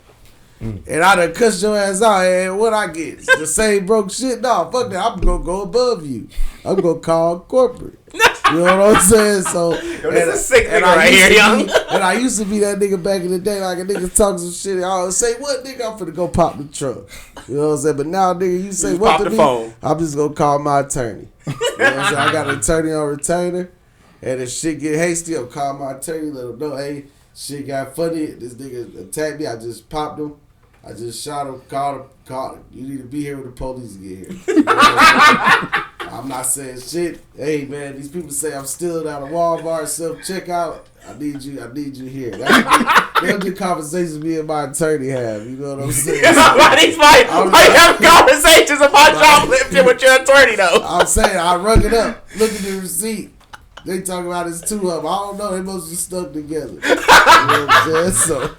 And I done cuss your ass out, and what I get? The same broke shit? No, fuck that. I'm gonna go above you. I'm gonna call corporate. You know what I'm saying? So, this is sick nigga right here, young. And I used to be that nigga back in the day, like a nigga talking some shit. I always say, "What nigga? I'm finna go pop the truck." You know what I'm saying? But now, nigga, you say what to me? Phone. I'm just gonna call my attorney. You know what I'm saying? I got an attorney on retainer, and if shit get hasty, I'll call my attorney. Let him know, hey, shit got funny. This nigga attacked me. I just popped him. I just shot him. Called him. You need to be here when the police get here. You know I'm not saying shit. Hey man, these people say I'm still out of Walmart self checkout. I need you here. That's the conversations me and my attorney have. You know what I'm saying? Why you have conversations about shoplifting with your attorney though? I'm saying I rung it up. Look at the receipt. They talking about it's two of them. I don't know. They must be stuck together. You know what I'm saying? So.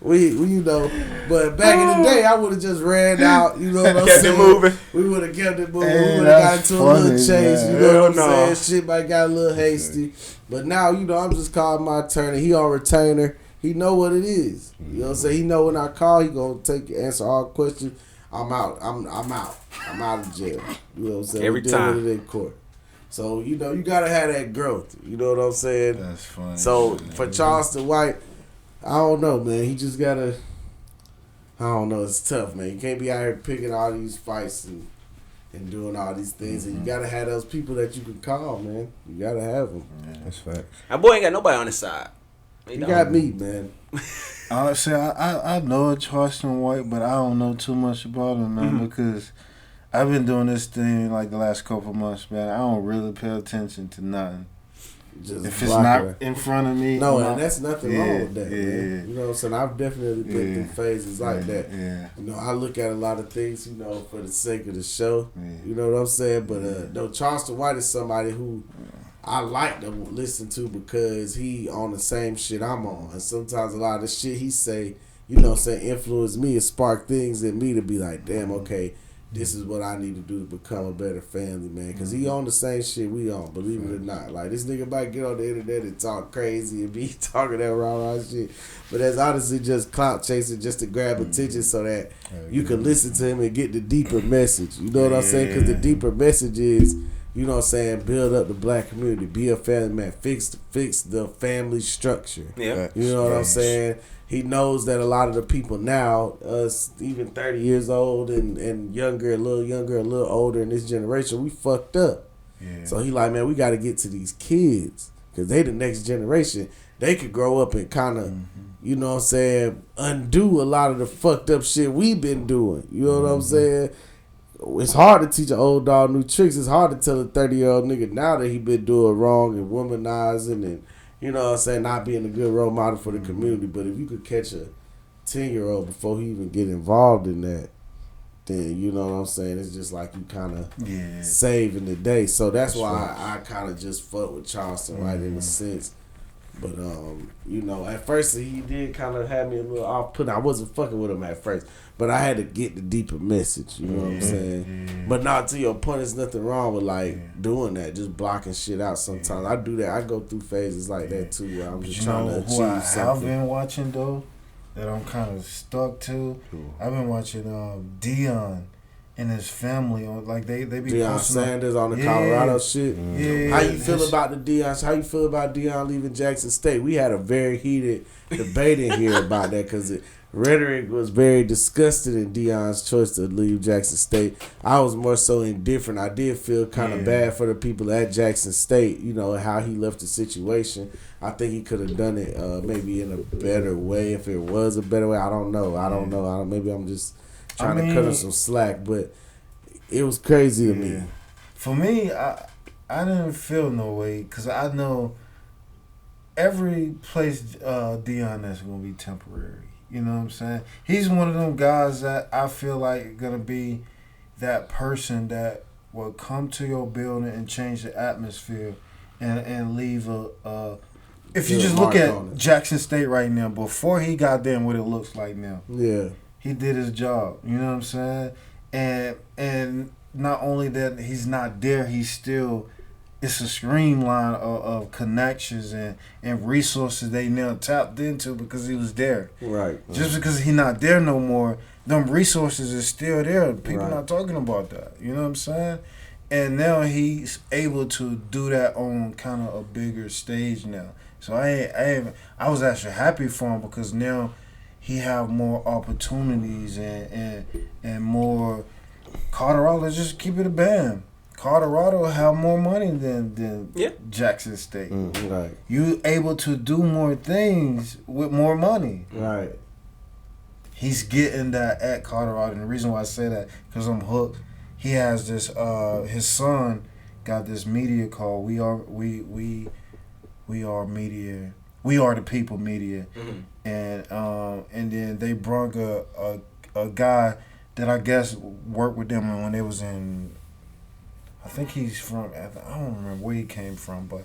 We you know, but back in the day, I would have just ran out. You know what I'm saying? Kept it moving. We would have kept it moving. We would have got into a little chase. Man. You know what I'm saying? Shit might got a little hasty. But now, you know, I'm just calling my attorney. He on retainer. He know what it is. You know what I'm saying? He know when I call, he gonna answer all questions. I'm out. I'm out. I'm out of jail. You know what I'm saying? Every time. With it in court. So, you know, you gotta have that growth. You know what I'm saying? That's funny. So for Charleston White, I don't know, man. He just gotta. I don't know. It's tough, man. You can't be out here picking all these fights and doing all these things, and you gotta have those people that you can call, man. You gotta have them. Yeah, that's facts. That boy ain't got nobody on his side. He got me, man. Honestly, I know Charleston White, but I don't know too much about him, man, because I've been doing this thing like the last couple months, man. I don't really pay attention to nothing. Just if it's not in front of me. No, and that's nothing wrong with that, man. Yeah. You know what I'm saying? I've definitely been through phases like that. Yeah. You know, I look at a lot of things, you know, for the sake of the show. Yeah. You know what I'm saying? But no, Charleston White is somebody who I like to listen to because he on the same shit I'm on. And sometimes a lot of the shit he say, you know what I'm saying, influence me and spark things in me to be like, damn, okay, this is what I need to do to become a better family, man. Because he on the same shit we on, believe it or not. Like, this nigga might get on the internet and talk crazy and be talking that rah-rah shit. But that's honestly just clout chasing just to grab attention so that you can listen to him and get the deeper message. You know what I'm saying? Because the deeper message is, you know what I'm saying, build up the black community, be a family man, fix the family structure. Yeah. You know what I'm saying? He knows that a lot of the people now, us even 30 years old and younger, a little older in this generation, we fucked up. Yeah. So he like, man, we got to get to these kids because they the next generation. They could grow up and kind of, you know what I'm saying, undo a lot of the fucked up shit we been doing. You know what I'm saying? It's hard to teach an old dog new tricks. It's hard to tell a 30-year-old nigga now that he been doing wrong and womanizing and, you know what I'm saying, not being a good role model for the community. But if you could catch a 10-year-old before he even get involved in that, then you know what I'm saying, it's just like you kind of saving the day. So that's why I kind of just fuck with Charleston, right, in a sense. But, you know, at first he did kind of have me a little off-putting. I wasn't fucking with him at first. But I had to get the deeper message, you know what I'm saying? But now, to your point, there's nothing wrong with, like, doing that, just blocking shit out sometimes. I do that. I go through phases like that, too, where I'm just trying to achieve something. I've been watching, though, that I'm kind of stuck to. I've been watching Dion and his family on, like, they be Deion Sanders on the Colorado shit. Yeah. How you feel about the Deion? How you feel about Deion leaving Jackson State? We had a very heated debate in here about that because rhetoric was very disgusted in Deion's choice to leave Jackson State. I was more so indifferent. I did feel kind of bad for the people at Jackson State, you know, how he left the situation. I think he could have done it maybe in a better way. If it was a better way, I don't know. Maybe I'm just trying to cut him some slack, but it was crazy to me. For me, I didn't feel no way because I know every place Deion that's going to be temporary. You know what I'm saying? He's one of them guys that I feel like going to be that person that will come to your building and change the atmosphere and leave a if you just look at Jackson State right now, before he got there and what it looks like now. Yeah. He did his job. You know what I'm saying? And not only that he's not there, he's still it's a streamline of connections and resources they now tapped into because he was there. Right. Just because he not there no more, them resources is still there. People Right. not talking about that. You know what I'm saying? And now he's able to do that on kind of a bigger stage now. So I was actually happy for him because now he have more opportunities and more. Colorado, just keep it a band. Colorado have more money than Jackson State. Right. You able to do more things with more money. Right. He's getting that at Colorado, and the reason why I say that because I'm hooked. He has this. His son got this media called We Are Media. We Are the People Media, and then they brought a guy that I guess worked with them when they was in. I think he's from. I don't remember where he came from, but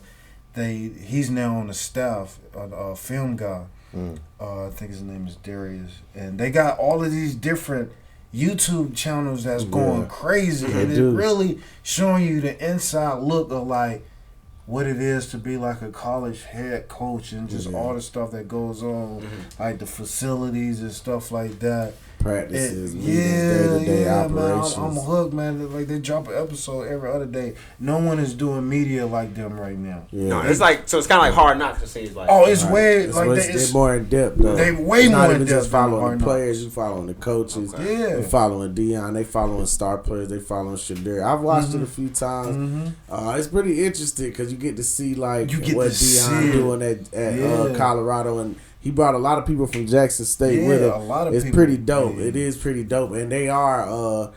he's now on the staff, a film guy. I think his name is Darius, and they got all of these different YouTube channels that's going crazy, and it's really showing you the inside look of like what it is to be like a college head coach and just all the stuff that goes on, like the facilities and stuff like that. Practices, day-to-day operations. Man, I'm hooked, man. Like they drop an episode every other day. No one is doing media like them right now. Yeah. No, it's like so. It's kind of like hard not to see. It's like it's way like they're more in depth. Though. They way it's more not in even depth. just following the players. You following the coaches. Okay. Yeah, they following Dion. They following star players. They following Shadir. I've watched it a few times. It's pretty interesting because you get to see like what Dion doing at Colorado, and he brought a lot of people from Jackson State with him. A lot of it's people. pretty dope. Yeah. It is pretty dope, and they are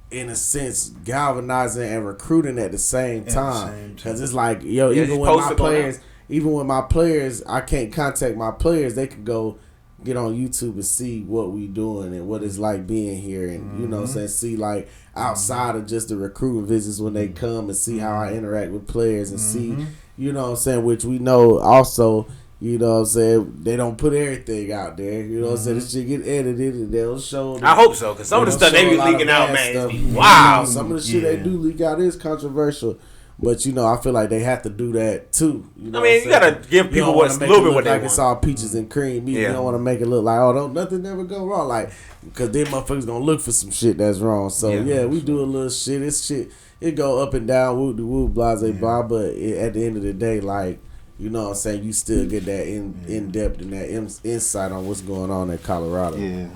in a sense galvanizing and recruiting at the same time because it's like even with my players, I can't contact my players. They could go get on YouTube and see what we doing and what it's like being here, and you know what I'm saying, see like outside of just the recruiting visits when they come and see how I interact with players and see, you know what I'm saying, which we know also. You know what I'm saying? They don't put everything out there. You know what I'm saying? This shit get edited and they'll show. I hope so, because some of the stuff they be leaking out, man. Wow. Some of the shit they do leak out is controversial. But, you know, I feel like they have to do that, too. You know you got to give people what's a little bit what they want. It's all peaches and cream. You don't want to make it look like, nothing ever go wrong. Like, because them motherfuckers going to look for some shit that's wrong. So, we do a little shit. It's shit. It go up and down, woo-de-woo, blase, blah. But at the end of the day, like, you know what I'm saying, you still get that in-depth and that insight on what's going on in Colorado. Yeah.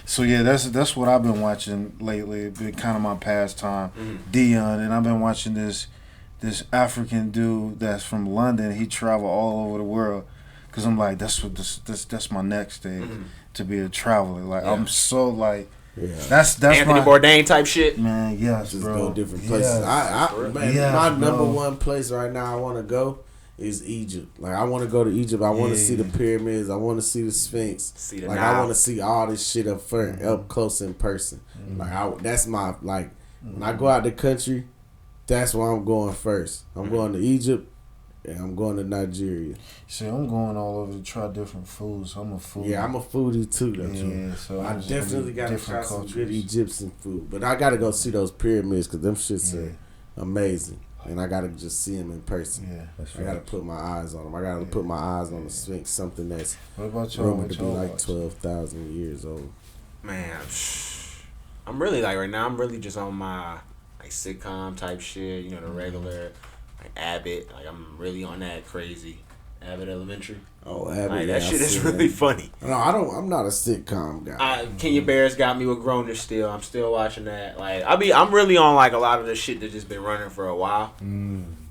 So, that's what I've been watching lately. It's been kind of my pastime, Dion. And I've been watching this African dude that's from London. He travel all over the world because I'm like, that's my next thing, to be a traveler. Like, I'm so, like, that's Anthony Bourdain type shit. Man, yes, just bro. go different places. My number one place right now I want to go is Egypt. Like, I want to go to Egypt. I want to see the pyramids. I want to see the Sphinx. I want to see all this shit up close in person. Like, that's my, like, when I go out the country, that's where I'm going first. I'm going to Egypt and I'm going to Nigeria. See, I'm going all over to try different foods. I'm a foodie. Yeah, I'm a foodie too. So I definitely got to try some good Egyptian food. But I got to go see those pyramids because them shits are amazing. And I gotta just see him in person. Yeah, that's right. I gotta put my eyes on him. I gotta put my eyes on the Sphinx, something that's rumored to be like 12,000 years old. Man, I'm really like right now. I'm really just on my like sitcom type shit. You know, the regular like Abbott. Like I'm really on that crazy Abbott Elementary. Oh, Abbott, like, that shit is really funny. No, I'm not a sitcom guy. Kenya Barris got me with Groner still. I'm still watching that. Like I'm really on like a lot of the shit that just been running for a while.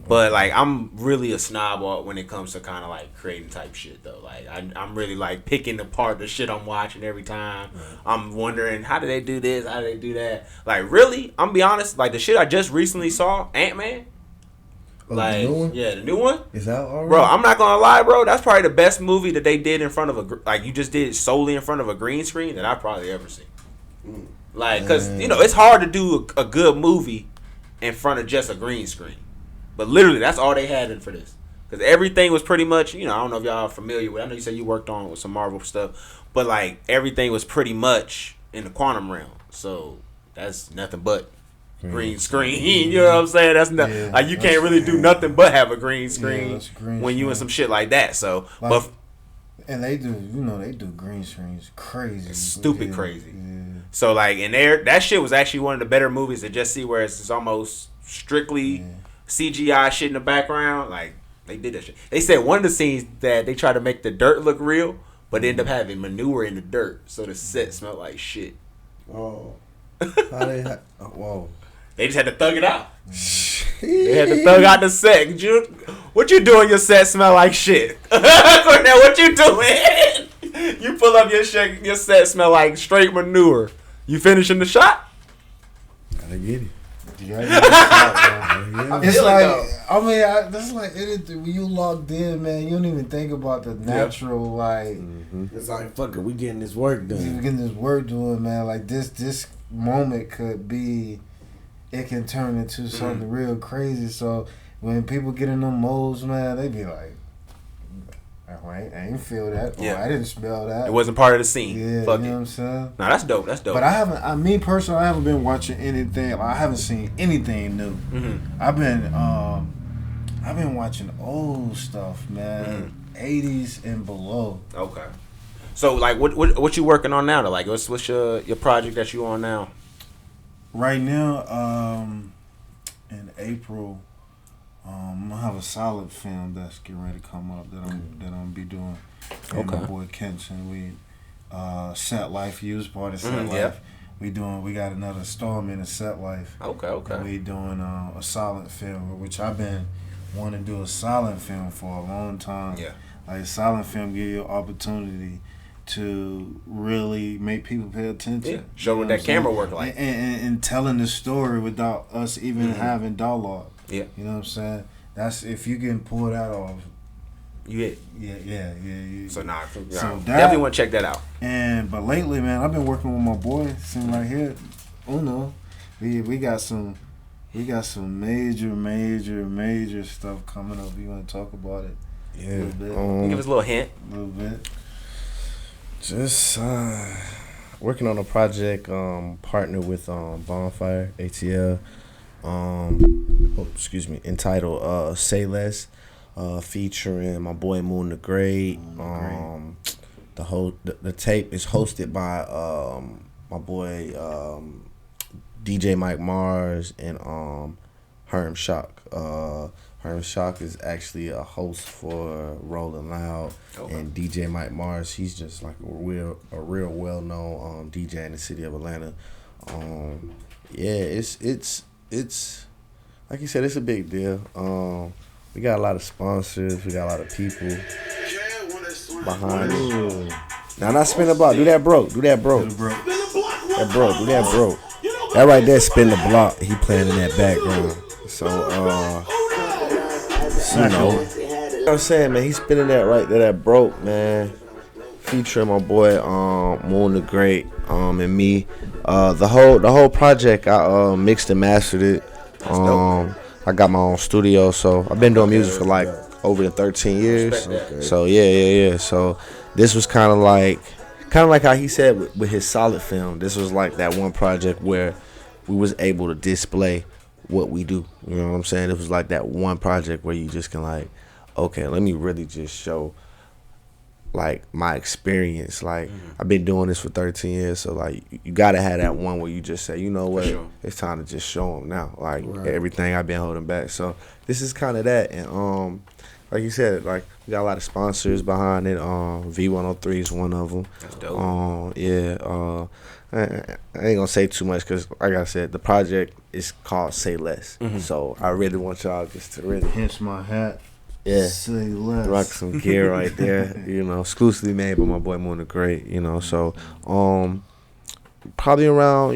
But like I'm really a snob when it comes to kind of like creating type shit though. Like I'm really like picking apart the shit I'm watching every time. I'm wondering how do they do this? How do they do that? Like really, I'm be honest. Like the shit I just recently saw, Ant-Man. Like, the new one? Yeah, the new one? Is that already? Bro, I'm not gonna lie, bro. That's probably the best movie that they did in front of you just did it solely in front of a green screen that I've probably ever seen. Like, cause it's hard to do a good movie in front of just a green screen. But literally, that's all they had in for this. Cause everything was pretty much, I don't know if y'all are familiar with. I know you said you worked on with some Marvel stuff, but like everything was pretty much in the quantum realm. So that's nothing but green screen. You know what I'm saying? That's not like you can't really do nothing but have a green screen when you in some shit like that. So, like, but and they do, they do green screens crazy, stupid crazy. Yeah. So like, and that shit was actually one of the better movies to just see where it's almost strictly CGI shit in the background. Like they did that shit. They said one of the scenes that they tried to make the dirt look real, but they ended up having manure in the dirt, so the set smelled like shit. Oh. Whoa. They just had to thug it out. They had to thug out the set. What you doing? Your set smell like shit. Cornell, what you doing? You pull up your set smell like straight manure. You finishing the shot? Gotta get it. It's like that's like anything. When you logged in, man, you don't even think about the natural like. It's like fuck it, we getting this work done. We getting this work done, man. Like this moment could be, it can turn into something real crazy. So when people get in them modes, man, they be like, I ain't feel that. Or I didn't smell that. It wasn't part of the scene. Yeah, fuck you know it. what I'm saying? Nah, that's dope. That's dope. But I haven't. Me personally, I haven't been watching anything. Like, I haven't seen anything new. I've been watching old stuff, man. 80s and below. Okay. So like, what you working on now? Though? Like, what's your project that you on now? Right now, in April, I'm gonna have a solid film that's getting ready to come up that I'm gonna be doing. And my boy Kenton, we Set Life, used part of Set Life. We got another installment of Set Life. Okay. And we doing a silent film, which I've been wanting to do a silent film for a long time. Yeah. Like a silent film give you an opportunity to really make people pay attention. Yeah. Show what that camera work like. And telling the story without us even having dialogue. Yeah. You know what I'm saying? That's if you can pull that off. Yeah. So so definitely want to check that out. But lately, man, I've been working with my boy, sitting right here, Uno. We got some major stuff coming up. We want to talk about it. Yeah. A little bit. Give us a little hint. A little bit. Just working on a project, partner with Bonfire ATL. Entitled Say Less, featuring my boy Moon the Great. The tape is hosted by my boy DJ Mike Mars and Herm Shock. Herm Shock is actually a host for Rolling Loud, and DJ Mike Mars, he's just like a real well-known DJ in the city of Atlanta. It's like you said, it's a big deal. We got a lot of sponsors, we got a lot of people behind it. Now, not spin the block. Do that broke. That broke. That right there, spin the block. He playing in that background. So, you know what I'm saying, man. He's spinning that right there, that broke, man. Featuring my boy Moon the Great, and me. The whole project, I mixed and mastered it. I got my own studio, so I've been doing music for like over 13 years. So yeah. So this was kind of like how he said with his solid film. This was like that one project where we was able to display what we do. You know what I'm saying? It was like that one project where you just can like, okay, let me really just show like my experience. Like I've been doing this for 13 years, so like you gotta have that one where you just say, you know what, it's time to just show them now. Like everything I've been holding back. So this is kind of that, and like you said, like we got a lot of sponsors behind it. V103 is one of them. That's dope. I ain't gonna say too much because, like I said, the project is called Say Less. So I really want y'all just to really. Hence my hat. Yeah, Say Less. Rock some gear right there, exclusively made by my boy Moon the Great, so probably around,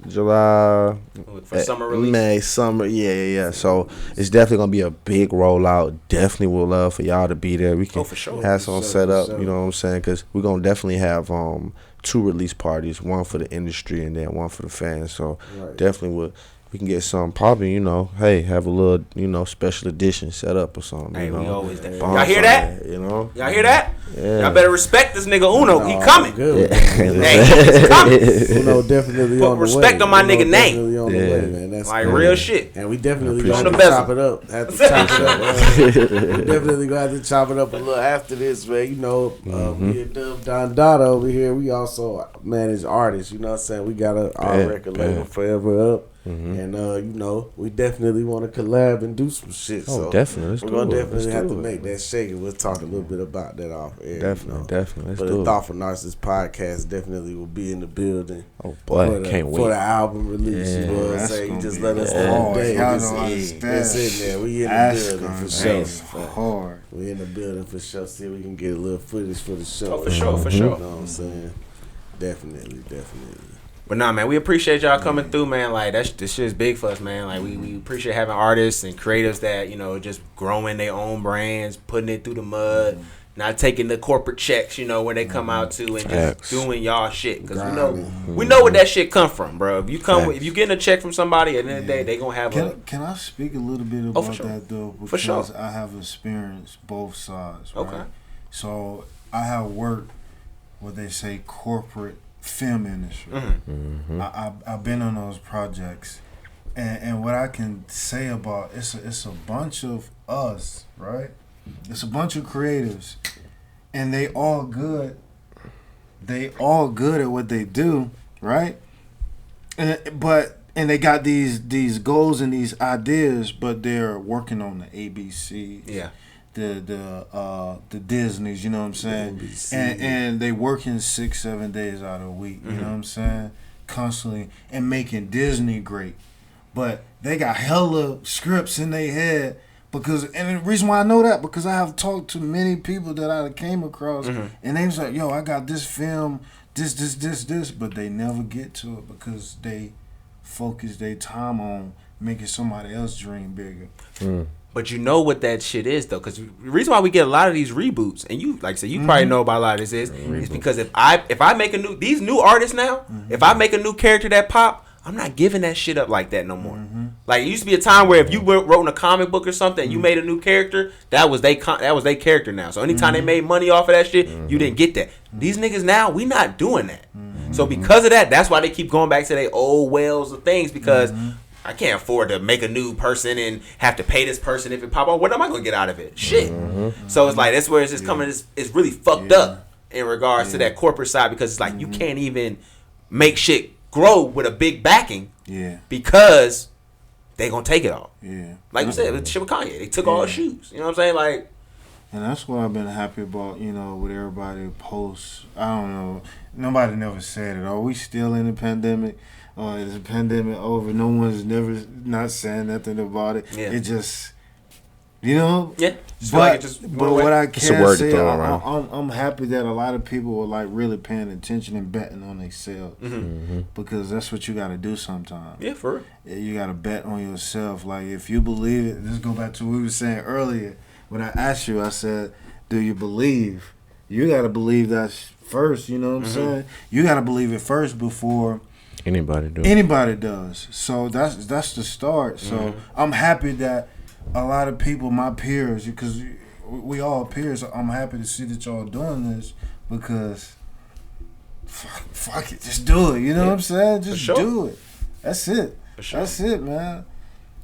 July, for summer release. May, summer, yeah. So it's definitely gonna be a big rollout. Definitely would love for y'all to be there. We can for sure. have some set up, you know what I'm saying? Because we're gonna definitely have 2 release parties, one for the industry and then one for the fans. So definitely would we can get something popping, you know. Hey, have a little, you know, special edition set up or something. Hey, you know? we always that. Bonfire, Y'all hear that? You know? Y'all hear that? Yeah. Y'all better respect this nigga Uno. He coming. Good. Hey, he's coming. Uno definitely Put on the respect way. on my Uno nigga name. definitely on the Yeah. way, man. That's Like crazy. real shit. And we definitely I gonna have to appreciate chop it up. Have to chop it up. We definitely gonna have to chop it up a little after this, man. You know, me and Dub Don Dada over here, we also manage artists. You know what I'm saying? We got our record label Forever Up. And you know, we definitely want to collab and do some shit. Oh, so definitely. Let's we're do gonna it. definitely Let's have do to it. make that shake, and we'll talk a little bit about that off air. Definitely, you know? definitely. Let's But do the it. Thought for Narcissist podcast definitely will be in the building. Oh boy, for the, can't for wait. the album release. Yeah. You know what I'm That's saying? You gonna just be let us hard. know the day. Y'all It's don't understand. in there. We in the That's building gonna for be sure. hard. We in the building for sure. See if we can get a little footage for the show. Oh, for sure, for You sure. know what I'm saying? Definitely. But nah, man, we appreciate y'all coming through, man. Like this shit is big for us, man. Like we appreciate having artists and creatives that, you know, just growing their own brands, putting it through the mud, not taking the corporate checks, you know, when they come out to, and just Facts. doing y'all shit. Because we know where that shit come from, bro. If you if you getting a check from somebody, at the end of the day, they gonna have Can I speak a little bit about sure. that though? Because For sure. I have experienced both sides. Right? Okay. So I have worked what they say corporate film industry. I've been on those projects, and what I can say about it's a bunch of us, right? It's a bunch of creatives, and they all good. They all good at what they do, right? And they got these goals and these ideas, but they're working on the ABC, Yeah. the Disneys, you know what I'm saying? And they working 6-7 days out of a week, you know what I'm saying? Constantly and making Disney great. But they got hella scripts in their head and the reason why I know that because I have talked to many people that I came across and they was like, yo, I got this film, this, but they never get to it because they focus their time on making somebody else's dream bigger. But you know what that shit is though, because the reason why we get a lot of these reboots, and you like I said, you probably know about a lot of this is because if I make these new artists now, if I make a new character that pop, I'm not giving that shit up like that no more. Like it used to be a time where if you wrote in a comic book or something, and you made a new character, that was they character now. So anytime they made money off of that shit, you didn't get that. These niggas now, we not doing that. So because of that, that's why they keep going back to their old wells of things because. I can't afford to make a new person and have to pay this person if it pop up. What am I gonna get out of it? Shit. So it's like that's where it's just coming. It's really fucked up in regards to that corporate side because it's like you can't even make shit grow with a big backing. Because they gonna take it all. Like you said, with shit with Kanye, they took all his shoes. You know what I'm saying? Like, and that's what I've been happy about. You know, with everybody posts. I don't know. Nobody never said it. Are we still in the pandemic? Is the pandemic over? No one's never not saying nothing about it. It just, you know. Yeah. But what I can say, around. I'm happy that a lot of people are like really paying attention and betting on themselves because that's what you got to do sometimes. Yeah, for real. You got to bet on yourself. Like if you believe it, let's go back to what we were saying earlier. When I asked you, I said, "Do you believe?" You got to believe that first. You know what I'm saying? You got to believe it first before. Anybody does. So that's the start. So I'm happy that a lot of people, my peers, because we all peers, I'm happy to see that y'all doing this because fuck it, just do it. You know what I'm saying? Just do it. That's it. That's it, man.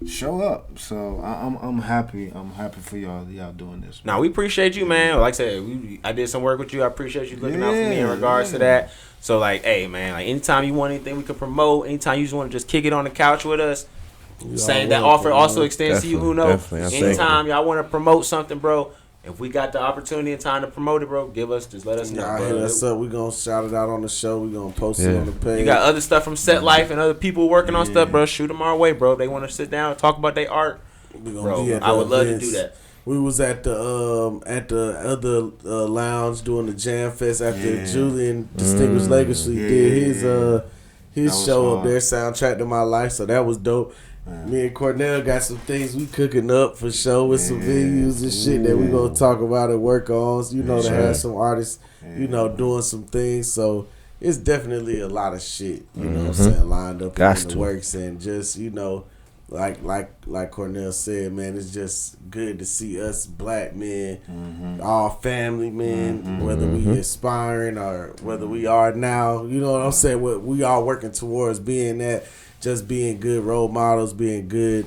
Show up. So I'm happy. I'm happy for y'all doing this. Now we appreciate you, man. Like I said, I did some work with you. I appreciate you looking out for me in regards to that. So like, hey man, like anytime you want anything we can promote, anytime you just want to just kick it on the couch with us, same that offer also extends to you. Who knows? Anytime y'all want to promote something, bro. If we got the opportunity and time to promote it, bro, just let us know. Y'all hit us up. We're going to shout it out on the show. We're going to post it on the page. You got other stuff from Set Life and other people working on stuff, bro. Shoot them our way, bro. If they want to sit down and talk about their art, bro, I would love to do that. We was at the other lounge doing the Jam Fest after Julian Distinguished Legacy did his show up there, Soundtrack to My Life. So that was dope. Me and Cornell got some things we cooking up for sure with some venues and shit that we gonna talk about and work on. You know, to have some artists, you know, doing some things. So it's definitely a lot of shit, you know what I'm saying, lined up in the works, and just, you know, like Cornell said, man, it's just good to see us black men, all family men, whether we aspiring or whether we are now, you know what I'm saying, we all working towards being that, just being good role models, being good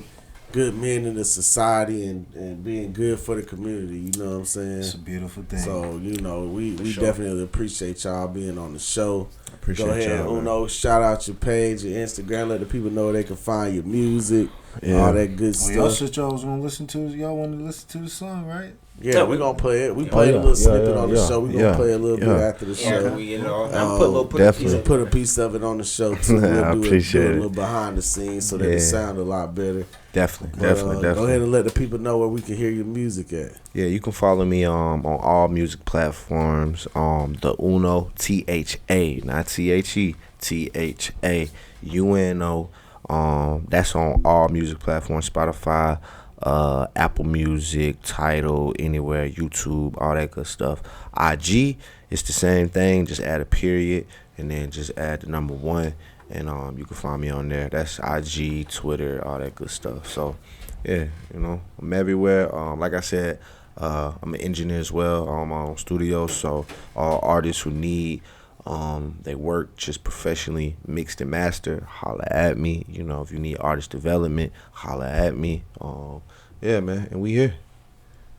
men in the society, and being good for the community, you know what I'm saying? It's a beautiful thing. So, you know, we definitely appreciate y'all being on the show. Appreciate Go ahead, y'all, Uno, shout out your page, your Instagram, let the people know where they can find your music, all that good stuff. Y'all said y'all was gonna listen to, y'all want to listen to the song, right? Yeah, we're gonna play it. We played a little snippet on the show. We're gonna play a little bit after the show. You know, I'm put a piece of it on the show too. I appreciate it. A little behind the scenes so that it sound a lot better. Definitely. Go ahead and let the people know where we can hear your music at. Yeah, you can follow me on all music platforms. The Uno, THA, not THE, THA, UNO. That's on all music platforms, Spotify, Apple Music, Tidal, anywhere, YouTube, all that good stuff. IG, it's the same thing, just add a period and then just add the number 1, and you can find me on there. That's IG, Twitter, all that good stuff. So yeah, you know, I'm everywhere. Like I said, I'm an engineer as well on my own studio, so all artists who need they work just professionally mixed and master, holla at me. You know, if you need artist development, holla at me. Yeah, man, and we here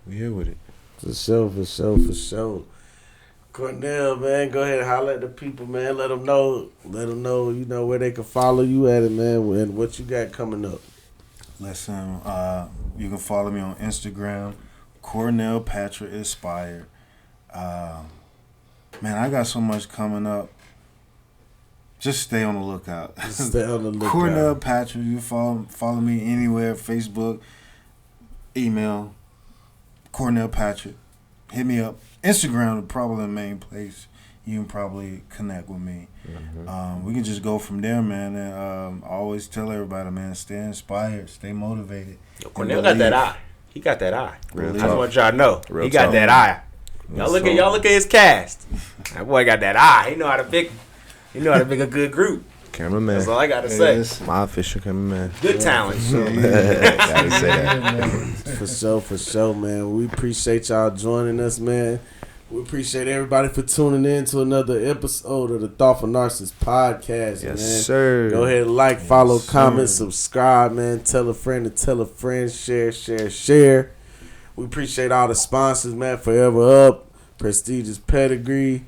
with it. For sure. Cornell, man, go ahead and holler at the people, man. Let them know, you know, where they can follow you at it, man, and what you got coming up. Listen, you can follow me on Instagram, Cornell Patrick Inspired. Man, I got so much coming up. Just stay on the lookout. Cornell Patrick, you follow me anywhere, Facebook, email, Cornell Patrick. Hit me up. Instagram is probably the main place you can probably connect with me. We can just go from there, man. And I always tell everybody, man, stay inspired, stay motivated. Yo, Cornell got that eye. He got that eye. I just want y'all to know. Real he got talk. that eye. Y'all look at his cast. That boy got that eye. He know how to pick a good group. Cameraman. That's all I gotta say. My official cameraman. Good talent. Gotta say that. For sure, man. We appreciate y'all joining us, man. We appreciate everybody for tuning in to another episode of the Thoughtful Narcissist podcast, man. Yes, sir. Go ahead and like, follow, comment, subscribe, man. Tell a friend to tell a friend. Share. We appreciate all the sponsors, man. Forever Up, Prestigious Pedigree,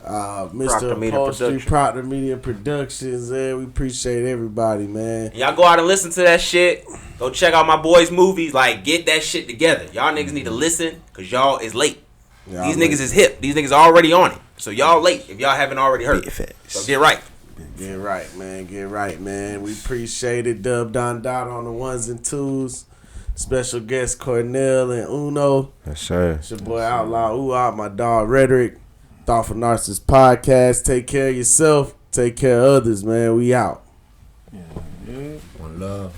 Mr. Upholstery, Proctor Media Productions. We appreciate everybody, man. Y'all go out and listen to that shit. Go check out my boys' movies. Like, get that shit together. Y'all niggas need to listen, because y'all is late. These niggas is hip. These niggas are already on it. So y'all late if y'all haven't already heard it. So get right. Get right, man. We appreciate it. Dub Don Dot on the ones and twos. Special guest Cornell and Uno. Yes, sir. It's your boy Outlaw Ooh, my dog Rhetoric. Thoughtful Narcissist Podcast. Take care of yourself. Take care of others, man. We out. Yeah. One love.